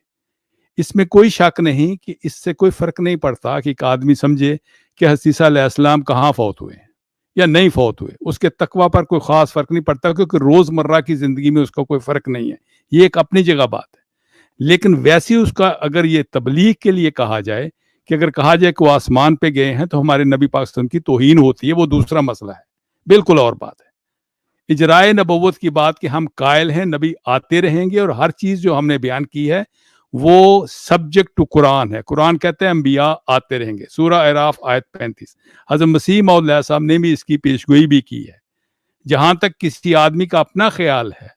اس میں کوئی شک نہیں کہ اس سے کوئی فرق نہیں پڑتا کہ ایک آدمی سمجھے کہ حضرت عیسیٰ علیہ السلام کہاں فوت ہوئے ہیں یا نہیں فوت ہوئے، اس کے تقویٰ پر کوئی خاص فرق نہیں پڑتا، کیونکہ روزمرہ کی زندگی میں اس کا کوئی فرق نہیں ہے۔ یہ ایک اپنی جگہ بات ہے، لیکن ویسی اس کا اگر یہ تبلیغ کے لیے کہا جائے کہ اگر کہا جائے کہ وہ آسمان پہ گئے ہیں تو ہمارے نبی پاک صلی اللہ علیہ وسلم کی توہین ہوتی ہے، وہ دوسرا مسئلہ ہے، بالکل اور بات ہے۔ اجرائے نبوت کی بات کہ ہم قائل ہیں نبی آتے رہیں گے، اور ہر چیز جو ہم نے بیان کی ہے وہ سبجیکٹ ٹو قرآن ہے۔ قرآن کہتے ہیں انبیاء آتے رہیں گے، سورہ اعراف آیت 35۔ حضرت مسیح موعود علیہ السلام نے بھی اس کی پیشگوئی بھی کی ہے۔ جہاں تک کسی آدمی کا اپنا خیال ہے،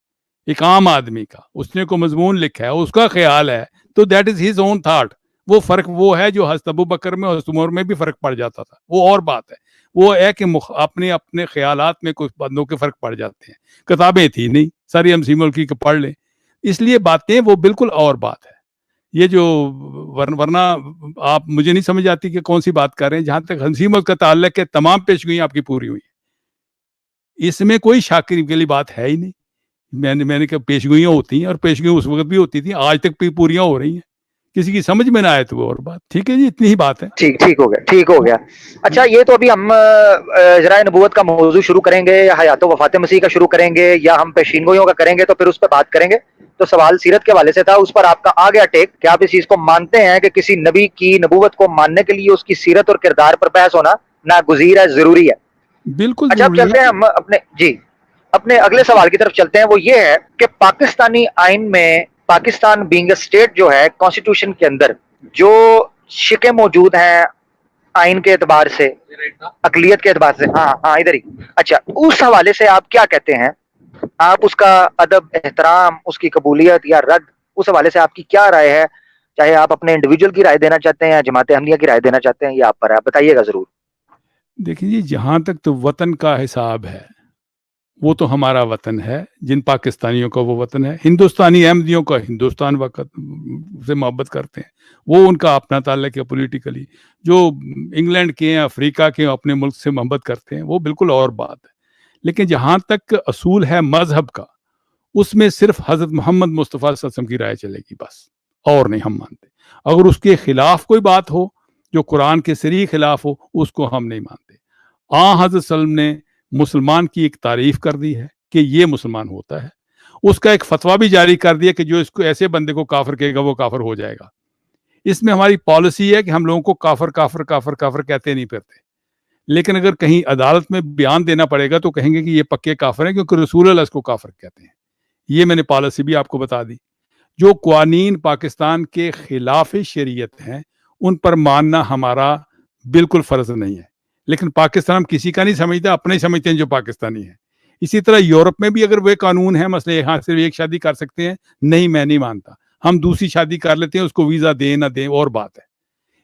ایک عام آدمی کا، اس نے کوئی مضمون لکھا ہے، اس کا خیال ہے، تو that is his own thought. وہ فرق وہ ہے جو حضرت ابو بکر میں اور حضرت عمر میں بھی فرق پڑ جاتا تھا، وہ اور بات ہے۔ وہ ہے کہ اپنے خیالات میں کچھ بندوں کے فرق پڑ جاتے ہیں، کتابیں تھی نہیں، ساری ہم سیمول کی پڑھ لیں، اس لیے باتیں وہ بالکل اور بات ہے۔ یہ جو ورنہ آپ مجھے نہیں سمجھ آتی کہ کون سی بات کر رہے ہیں۔ جہاں تک حنسی کا تعلق ہے، تمام پیشگوئیاں آپ کی پوری ہوئی ہیں، اس میں کوئی شک کی والی بات ہے ہی نہیں۔ میں نے کہا پیشگوئیاں ہوتی ہیں، اور پیشگوئیاں اس وقت بھی ہوتی تھیں، آج تک بھی پوریاں ہو رہی ہیں، کسی کی سمجھ میں نہ آئے تو وہ اور بات۔ ٹھیک ہے جی، اتنی ہی بات ہے۔
ٹھیک ہو گیا۔ اچھا، یہ تو ابھی ہم اجرائے نبوت کا موضوع شروع کریں گے، یا حیات و وفات مسیح کا شروع کریں گے، یا ہم پیشین گوئیوں کا کریں گے، تو پھر اس پہ بات کریں گے۔ تو سوال سیرت کے حوالے سے تھا، اس پر آپ کا آ گیا ٹیک کہ آپ اس چیز کو مانتے ہیں کہ کسی نبی کی نبوت کو ماننے کے لیے اس کی سیرت اور کردار پر بحث ہونا ناگزیر ہے، ضروری ہے۔
بالکل
اچھا، اب چلتے ہیں ہم اپنے اگلے سوال کی طرف چلتے ہیں۔ وہ یہ ہے کہ پاکستانی آئین میں پاکستان بینگ اے اسٹیٹ جو ہے، کانسٹیٹیوشن کے اندر جو شکیں موجود ہیں آئین کے اعتبار سے، اقلیت کے اعتبار سے، ہاں ادھر ہی، اچھا، اس حوالے سے آپ کیا کہتے ہیں؟ آپ اس کا ادب، احترام، اس کی قبولیت یا رد، اس حوالے سے آپ کی کیا رائے ہے؟ چاہے آپ اپنے انڈیویجول کی رائے دینا چاہتے ہیں یا جماعت احمدیہ کی رائے دینا چاہتے ہیں، یہ آپ پر ہے، بتائیے گا ضرور۔
دیکھیں جی، جہاں تک تو وطن کا حساب ہے، وہ تو ہمارا وطن ہے، جن پاکستانیوں کا وہ وطن ہے۔ ہندوستانی احمدیوں کا ہندوستان وقت سے محبت کرتے ہیں، وہ ان کا اپنا تعلق ہے پولیٹیکلی۔ جو انگلینڈ کے ہیں، افریقہ کے اپنے ملک سے محبت کرتے ہیں، وہ بالکل اور بات ہے۔ لیکن جہاں تک اصول ہے مذہب کا، اس میں صرف حضرت محمد مصطفیٰ صلی اللہ علیہ وسلم کی رائے چلے گی، بس، اور نہیں ہم مانتے۔ اگر اس کے خلاف کوئی بات ہو جو قرآن کے صریح خلاف ہو، اس کو ہم نہیں مانتے۔ حضرت صلی اللہ علیہ وسلم نے مسلمان کی ایک تعریف کر دی ہے کہ یہ مسلمان ہوتا ہے، اس کا ایک فتویٰ بھی جاری کر دیا کہ جو اس کو ایسے بندے کو کافر کہے گا وہ کافر ہو جائے گا۔ اس میں ہماری پالیسی ہے کہ ہم لوگوں کو کافر کافر کافر کافر کہتے نہیں پھرتے، لیکن اگر کہیں عدالت میں بیان دینا پڑے گا تو کہیں گے کہ یہ پکے کافر ہیں، کیونکہ رسول اللہ اس کو کافر کہتے ہیں۔ یہ میں نے پالیسی بھی آپ کو بتا دی۔ جو قوانین پاکستان کے خلاف شریعت ہیں ان پر ماننا ہمارا بالکل فرض نہیں ہے، لیکن پاکستان ہم کسی کا نہیں سمجھتا، اپنے ہی سمجھتے ہیں جو پاکستانی ہیں۔ اسی طرح یورپ میں بھی اگر وہ قانون ہے، مثلا یہاں صرف ایک شادی کر سکتے ہیں، نہیں، میں نہیں مانتا، ہم دوسری شادی کر لیتے ہیں، اس کو ویزا دیں نہ دیں اور بات ہے۔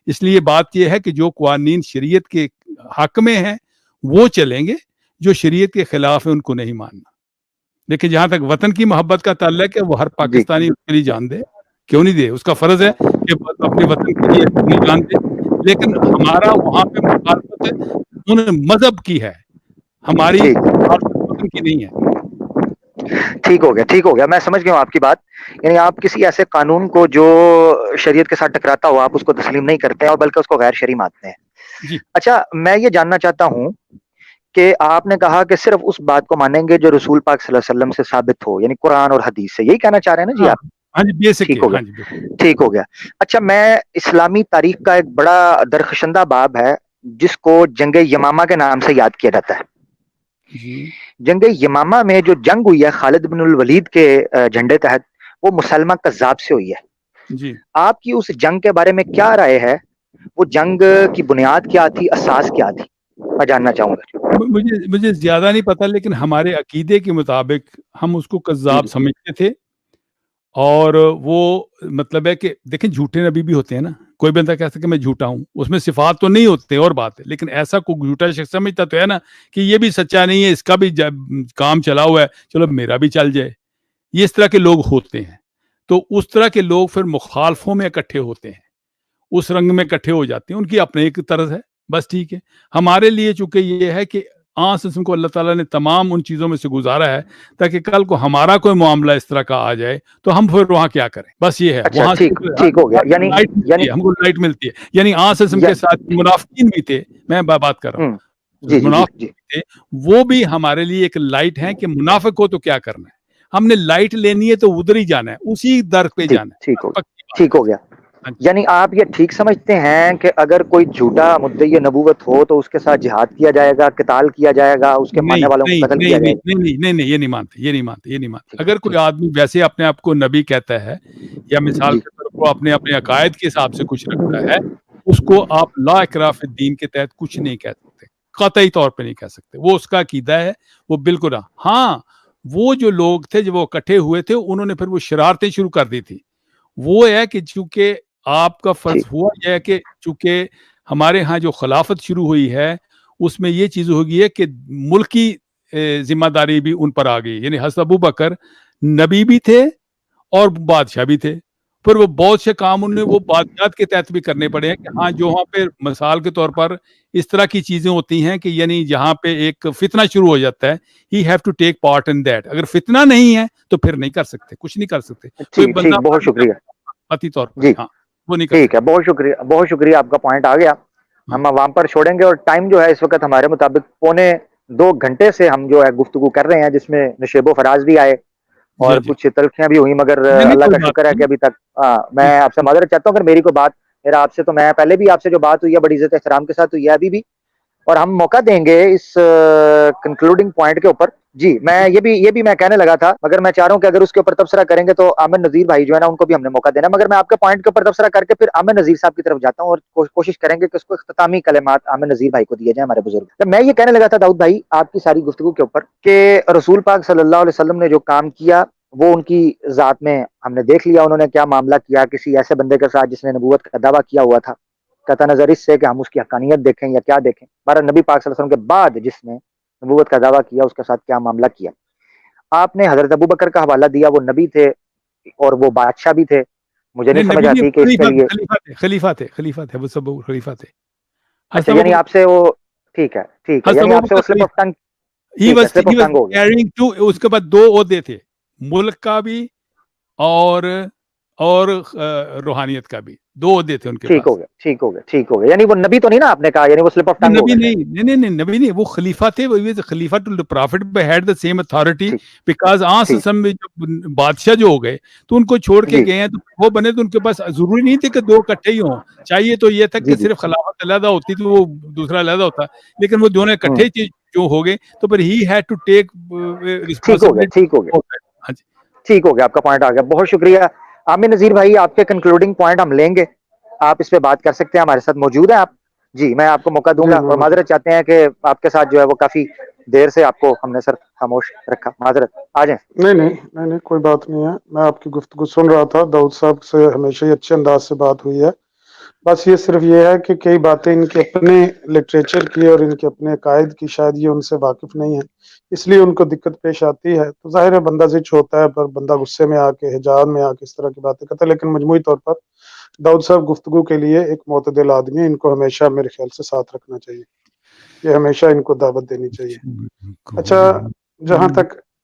اس لیے بات یہ ہے کہ جو قوانین شریعت کے حق میں ہیں وہ چلیں گے، جو شریعت کے خلاف ہے ان کو نہیں ماننا۔ لیکن جہاں تک وطن کی محبت کا تعلق ہے، وہ ہر پاکستانی اس کے لیے جان دے، کیوں نہیں دے، اس کا فرض ہے کہ اپنے وطن کے لیے اپنی جان دے۔ لیکن ہمارا وہاں پہ مخالفت ان مذہب کی ہے، ہماری وطن کی نہیں ہے۔
ٹھیک ہو گیا, میں سمجھ گیا ہوں آپ کی بات. یعنی آپ کسی ایسے قانون کو جو شریعت کے ساتھ ٹکراتا ہو آپ اس کو تسلیم نہیں کرتے ہیں اور بلکہ اس کو غیر شرعی مانتے ہیں.
جی.
اچھا, میں یہ جاننا چاہتا ہوں کہ آپ نے کہا کہ صرف اس بات کو مانیں گے جو رسول پاک صلی اللہ علیہ وسلم سے ثابت ہو, یعنی قرآن اور حدیث سے, یہی کہنا چاہ رہے ہیں نا جی
ہاں
آپ؟
ہاں جی, بیسک
ٹھیک
ہے,
ہو گیا,
ہاں جی بالکل.
ٹھیک ہو گیا. اچھا, میں اسلامی تاریخ کا ایک بڑا درخشندہ باب ہے جس کو جنگ یمامہ کے نام سے یاد کیا جاتا ہے.
جی.
جنگ یمامہ میں جو جنگ ہوئی ہے خالد بن الولید کے جھنڈے تحت, وہ مسلمہ کذاب سے ہوئی ہے.
جی.
آپ کی اس جنگ کے بارے میں کیا رائے ہے؟ وہ جنگ کی بنیاد کیا تھی, اساس کیا تھی, میں جاننا چاہوں گا.
مجھے زیادہ نہیں پتا, لیکن ہمارے عقیدے کے مطابق ہم اس کو کذاب سمجھتے تھے. اور وہ مطلب ہے کہ دیکھیں جھوٹے نبی بھی ہوتے ہیں نا, کوئی بندہ کہہ سکتا کہ میں جھوٹا ہوں, اس میں صفات تو نہیں ہوتے اور بات ہے, لیکن ایسا کوئی جھوٹا شخص سمجھتا تو ہے نا کہ یہ بھی سچا نہیں ہے, اس کا بھی کام چلا ہوا ہے, چلو میرا بھی چل جائے. یہ اس طرح کے لوگ ہوتے ہیں. تو اس طرح کے لوگ پھر مخالفوں میں اکٹھے ہوتے ہیں, اس رنگ میں اکٹھے ہو جاتے ہیں, ان کی اپنے ایک طرز ہے, بس ٹھیک ہے. ہمارے لیے چونکہ یہ ہے کہ آن کو اللہ تعالیٰ نے تمام ان چیزوں میں سے گزارا ہے تاکہ کل کو ہمارا کوئی معاملہ اس طرح کا آ جائے تو ہم پھر وہاں کیا کریں, بس یہ ہے.
اچھا,
وہاں
ٹھیک ہو گیا. یعنی
ہم کو لائٹ ملتی ہے. یعنی کے ساتھ منافقین بھی تھے, میں بات کر رہا ہوں,
جی جی جی جی,
تھے وہ بھی ہمارے لیے ایک لائٹ ہے کہ منافق ہو تو کیا کرنا ہے, ہم نے لائٹ لینی ہے تو ادھر ہی جانا ہے, اسی در پہ جانا ہے.
ٹھیک ہو گیا. یعنی آپ یہ ٹھیک سمجھتے ہیں کہ اگر کوئی جھوٹا مدعی نبوت ہو تو اس کے ساتھ جہاد کیا جائے گا, قتال کیا جائے گا, اس کے ماننے والوں کو قتل کیا جائے گا؟
نہیں, یہ نہیں مانتے. اگر کوئی آدمی ویسے اپنے آپ کو نبی کہتا ہے یا مثال کے طور پر اپنے عقائد کے حساب سے کچھ رکھتا ہے, اس کو آپ لا اکراہ فی الدین کے تحت کچھ نہیں کہہ سکتے, قطعی طور پہ نہیں کہہ سکتے. وہ اس کا عقیدہ ہے, وہ بالکل. ہاں, وہ جو لوگ تھے جو وہ اکٹھے ہوئے تھے انہوں نے پھر وہ شرارتیں شروع کر دی تھی. وہ ہے کہ چونکہ آپ کا فرض ہوا یہ ہے کہ چونکہ ہمارے ہاں جو خلافت شروع ہوئی ہے اس میں یہ چیز ہوگی ہے کہ ملکی ذمہ داری بھی ان پر آ گئی. یعنی حضرت ابو بکر نبی بھی تھے اور بادشاہ بھی تھے. پھر وہ بہت سے کام انہوں نے وہ بادشاہت کے تحت بھی کرنے پڑے ہیں کہ ہاں جو وہاں پہ مثال کے طور پر اس طرح کی چیزیں ہوتی ہیں کہ یعنی جہاں پہ ایک فتنہ شروع ہو جاتا ہے, he have to take part in that. اگر فتنہ نہیں ہے تو پھر نہیں کر سکتے, کچھ نہیں کر سکتے. کوئی بندہ
بہت شکریہ
طور پر
جی,
ہاں وہ نہیں کر
ٹھیک
سکتے.
ہے, بہت شکریہ, آپ کا پوائنٹ آ گیا. ہم عوام پر چھوڑیں گے, اور ٹائم جو ہے اس وقت ہمارے مطابق 1.25 گھنٹے سے ہم جو ہے گفتگو کر رہے ہیں, جس میں نشیب و فراز بھی آئے اور کچھ تلخیاں بھی ہوئی, مگر اللہ کا شکر ہے کہ ابھی تک میں آپ سے معذرت چاہتا ہوں اگر میری کوئی بات, میرا آپ سے تو میں پہلے بھی آپ سے جو بات ہوئی ہے بڑی عزت احترام کے ساتھ ہوئی ہے ابھی بھی, اور ہم موقع دیں گے اس کنکلوڈنگ پوائنٹ کے اوپر. جی, میں یہ بھی میں کہنے لگا تھا, مگر میں چاہ رہا ہوں کہ اگر اس کے اوپر تبصرہ کریں گے تو عامر نذیر بھائی جو ہے نا ان کو بھی ہم نے موقع دینا, مگر میں آپ کے پوائنٹ کے اوپر تبصرہ کر کے پھر عامر نذیر صاحب کی طرف جاتا ہوں اور کوشش کریں گے کہ اس کو اختتامی کلمات عامر نذیر بھائی کو دیے جائیں, ہمارے بزرگ. تو میں یہ کہنے لگا تھا داؤد بھائی آپ کی ساری گفتگو کے اوپر کہ رسول پاک صلی اللہ علیہ وسلم نے جو کام کیا وہ ان کی ذات میں ہم نے دیکھ لیا, انہوں نے کیا معاملہ کیا کسی ایسے بندے کے ساتھ جس نے نبوت کا دعویٰ کیا ہوا تھا, قطع نظر اس سے کہ ہم اس کی حقانیت دیکھیں یا کیا دیکھیں. بہرحال نبی پاک صلی اللہ علیہ وسلم کے بعد جس نے نبوت کا دعویٰ کیا اس کے ساتھ کیا معاملہ کیا. آپ نے حضرت ابو بکر کا حوالہ دیا, وہ نبی تھے اور وہ بادشاہ بھی تھے. مجھے نہیں سمجھ آتی کہ اس کے لیے
خلیفہ تھے وہ سب خلیفہ تھے.
اچھا, یعنی آپ سے وہ ٹھیک ہے, یعنی آپ سے وہ سلپ آف ٹنگ ہو گیا.
اس کے بعد 2 عہدے تھے, ملک کا بھی اور روحانیت کا بھی, 2 عہدے تھے ان کے پاس.
ٹھیک ہو گیا. یعنی وہ نبی تو نہیں نا آپ نے کہا, یعنی وہ سلپ آف ٹنگ ہو گیا.
نہیں, نبی نہیں, وہ خلیفہ تھے. خلیفہ to the prophet had the same authority, because میں جو بادشاہ جو ہو گئے تو ان کو چھوڑ کے گئے ہیں تو وہ بنے, تو ان کے پاس ضروری نہیں تھے کہ 2 اکٹھے ہی ہوں. چاہیے تو یہ تھا کہ صرف خلافت علیحدہ ہوتی تو وہ دوسرا علیحدہ ہوتا, لیکن وہ دونوں اکٹھے جو ہو گئے تو پھر he had to take responsibility.
ٹھیک ہو گیا, آپ کا پوائنٹ آ گیا. بہت شکریہ عامر نذیر بھائی, آپ کے کنکلوڈنگ پوائنٹ ہم لیں گے, آپ اس پہ بات کر سکتے ہیں, ہمارے ساتھ موجود ہیں آپ. جی, میں آپ کو موقع دوں گا, اور معذرت چاہتے ہیں کہ آپ کے ساتھ جو ہے وہ کافی دیر سے آپ کو ہم نے سر خاموش رکھا, معذرت, آ جائیں.
نہیں, کوئی بات نہیں ہے. میں آپ کی گفتگو سن رہا تھا, داؤد صاحب سے ہمیشہ ہی اچھے انداز سے بات ہوئی ہے. بس یہ صرف یہ ہے کہ کئی باتیں ان کے اپنے لٹریچر کی اور ان کے اپنے عقائد کی شاید یہ ان سے واقف نہیں ہے, اس لیے ان کو دقت پیش آتی ہے. تو ظاہر ہے بندہ زچ ہوتا ہے, پر بندہ غصے میں آ کے حجاب میں آ کے اس طرح کی باتیں کرتا ہے. لیکن مجموعی طور پر داؤد صاحب گفتگو کے لیے ایک معتدل آدمی ہے, ان کو ہمیشہ میرے خیال سے ساتھ رکھنا چاہیے, یہ ہمیشہ ان کو دعوت دینی چاہیے. اچھا, جہاں تک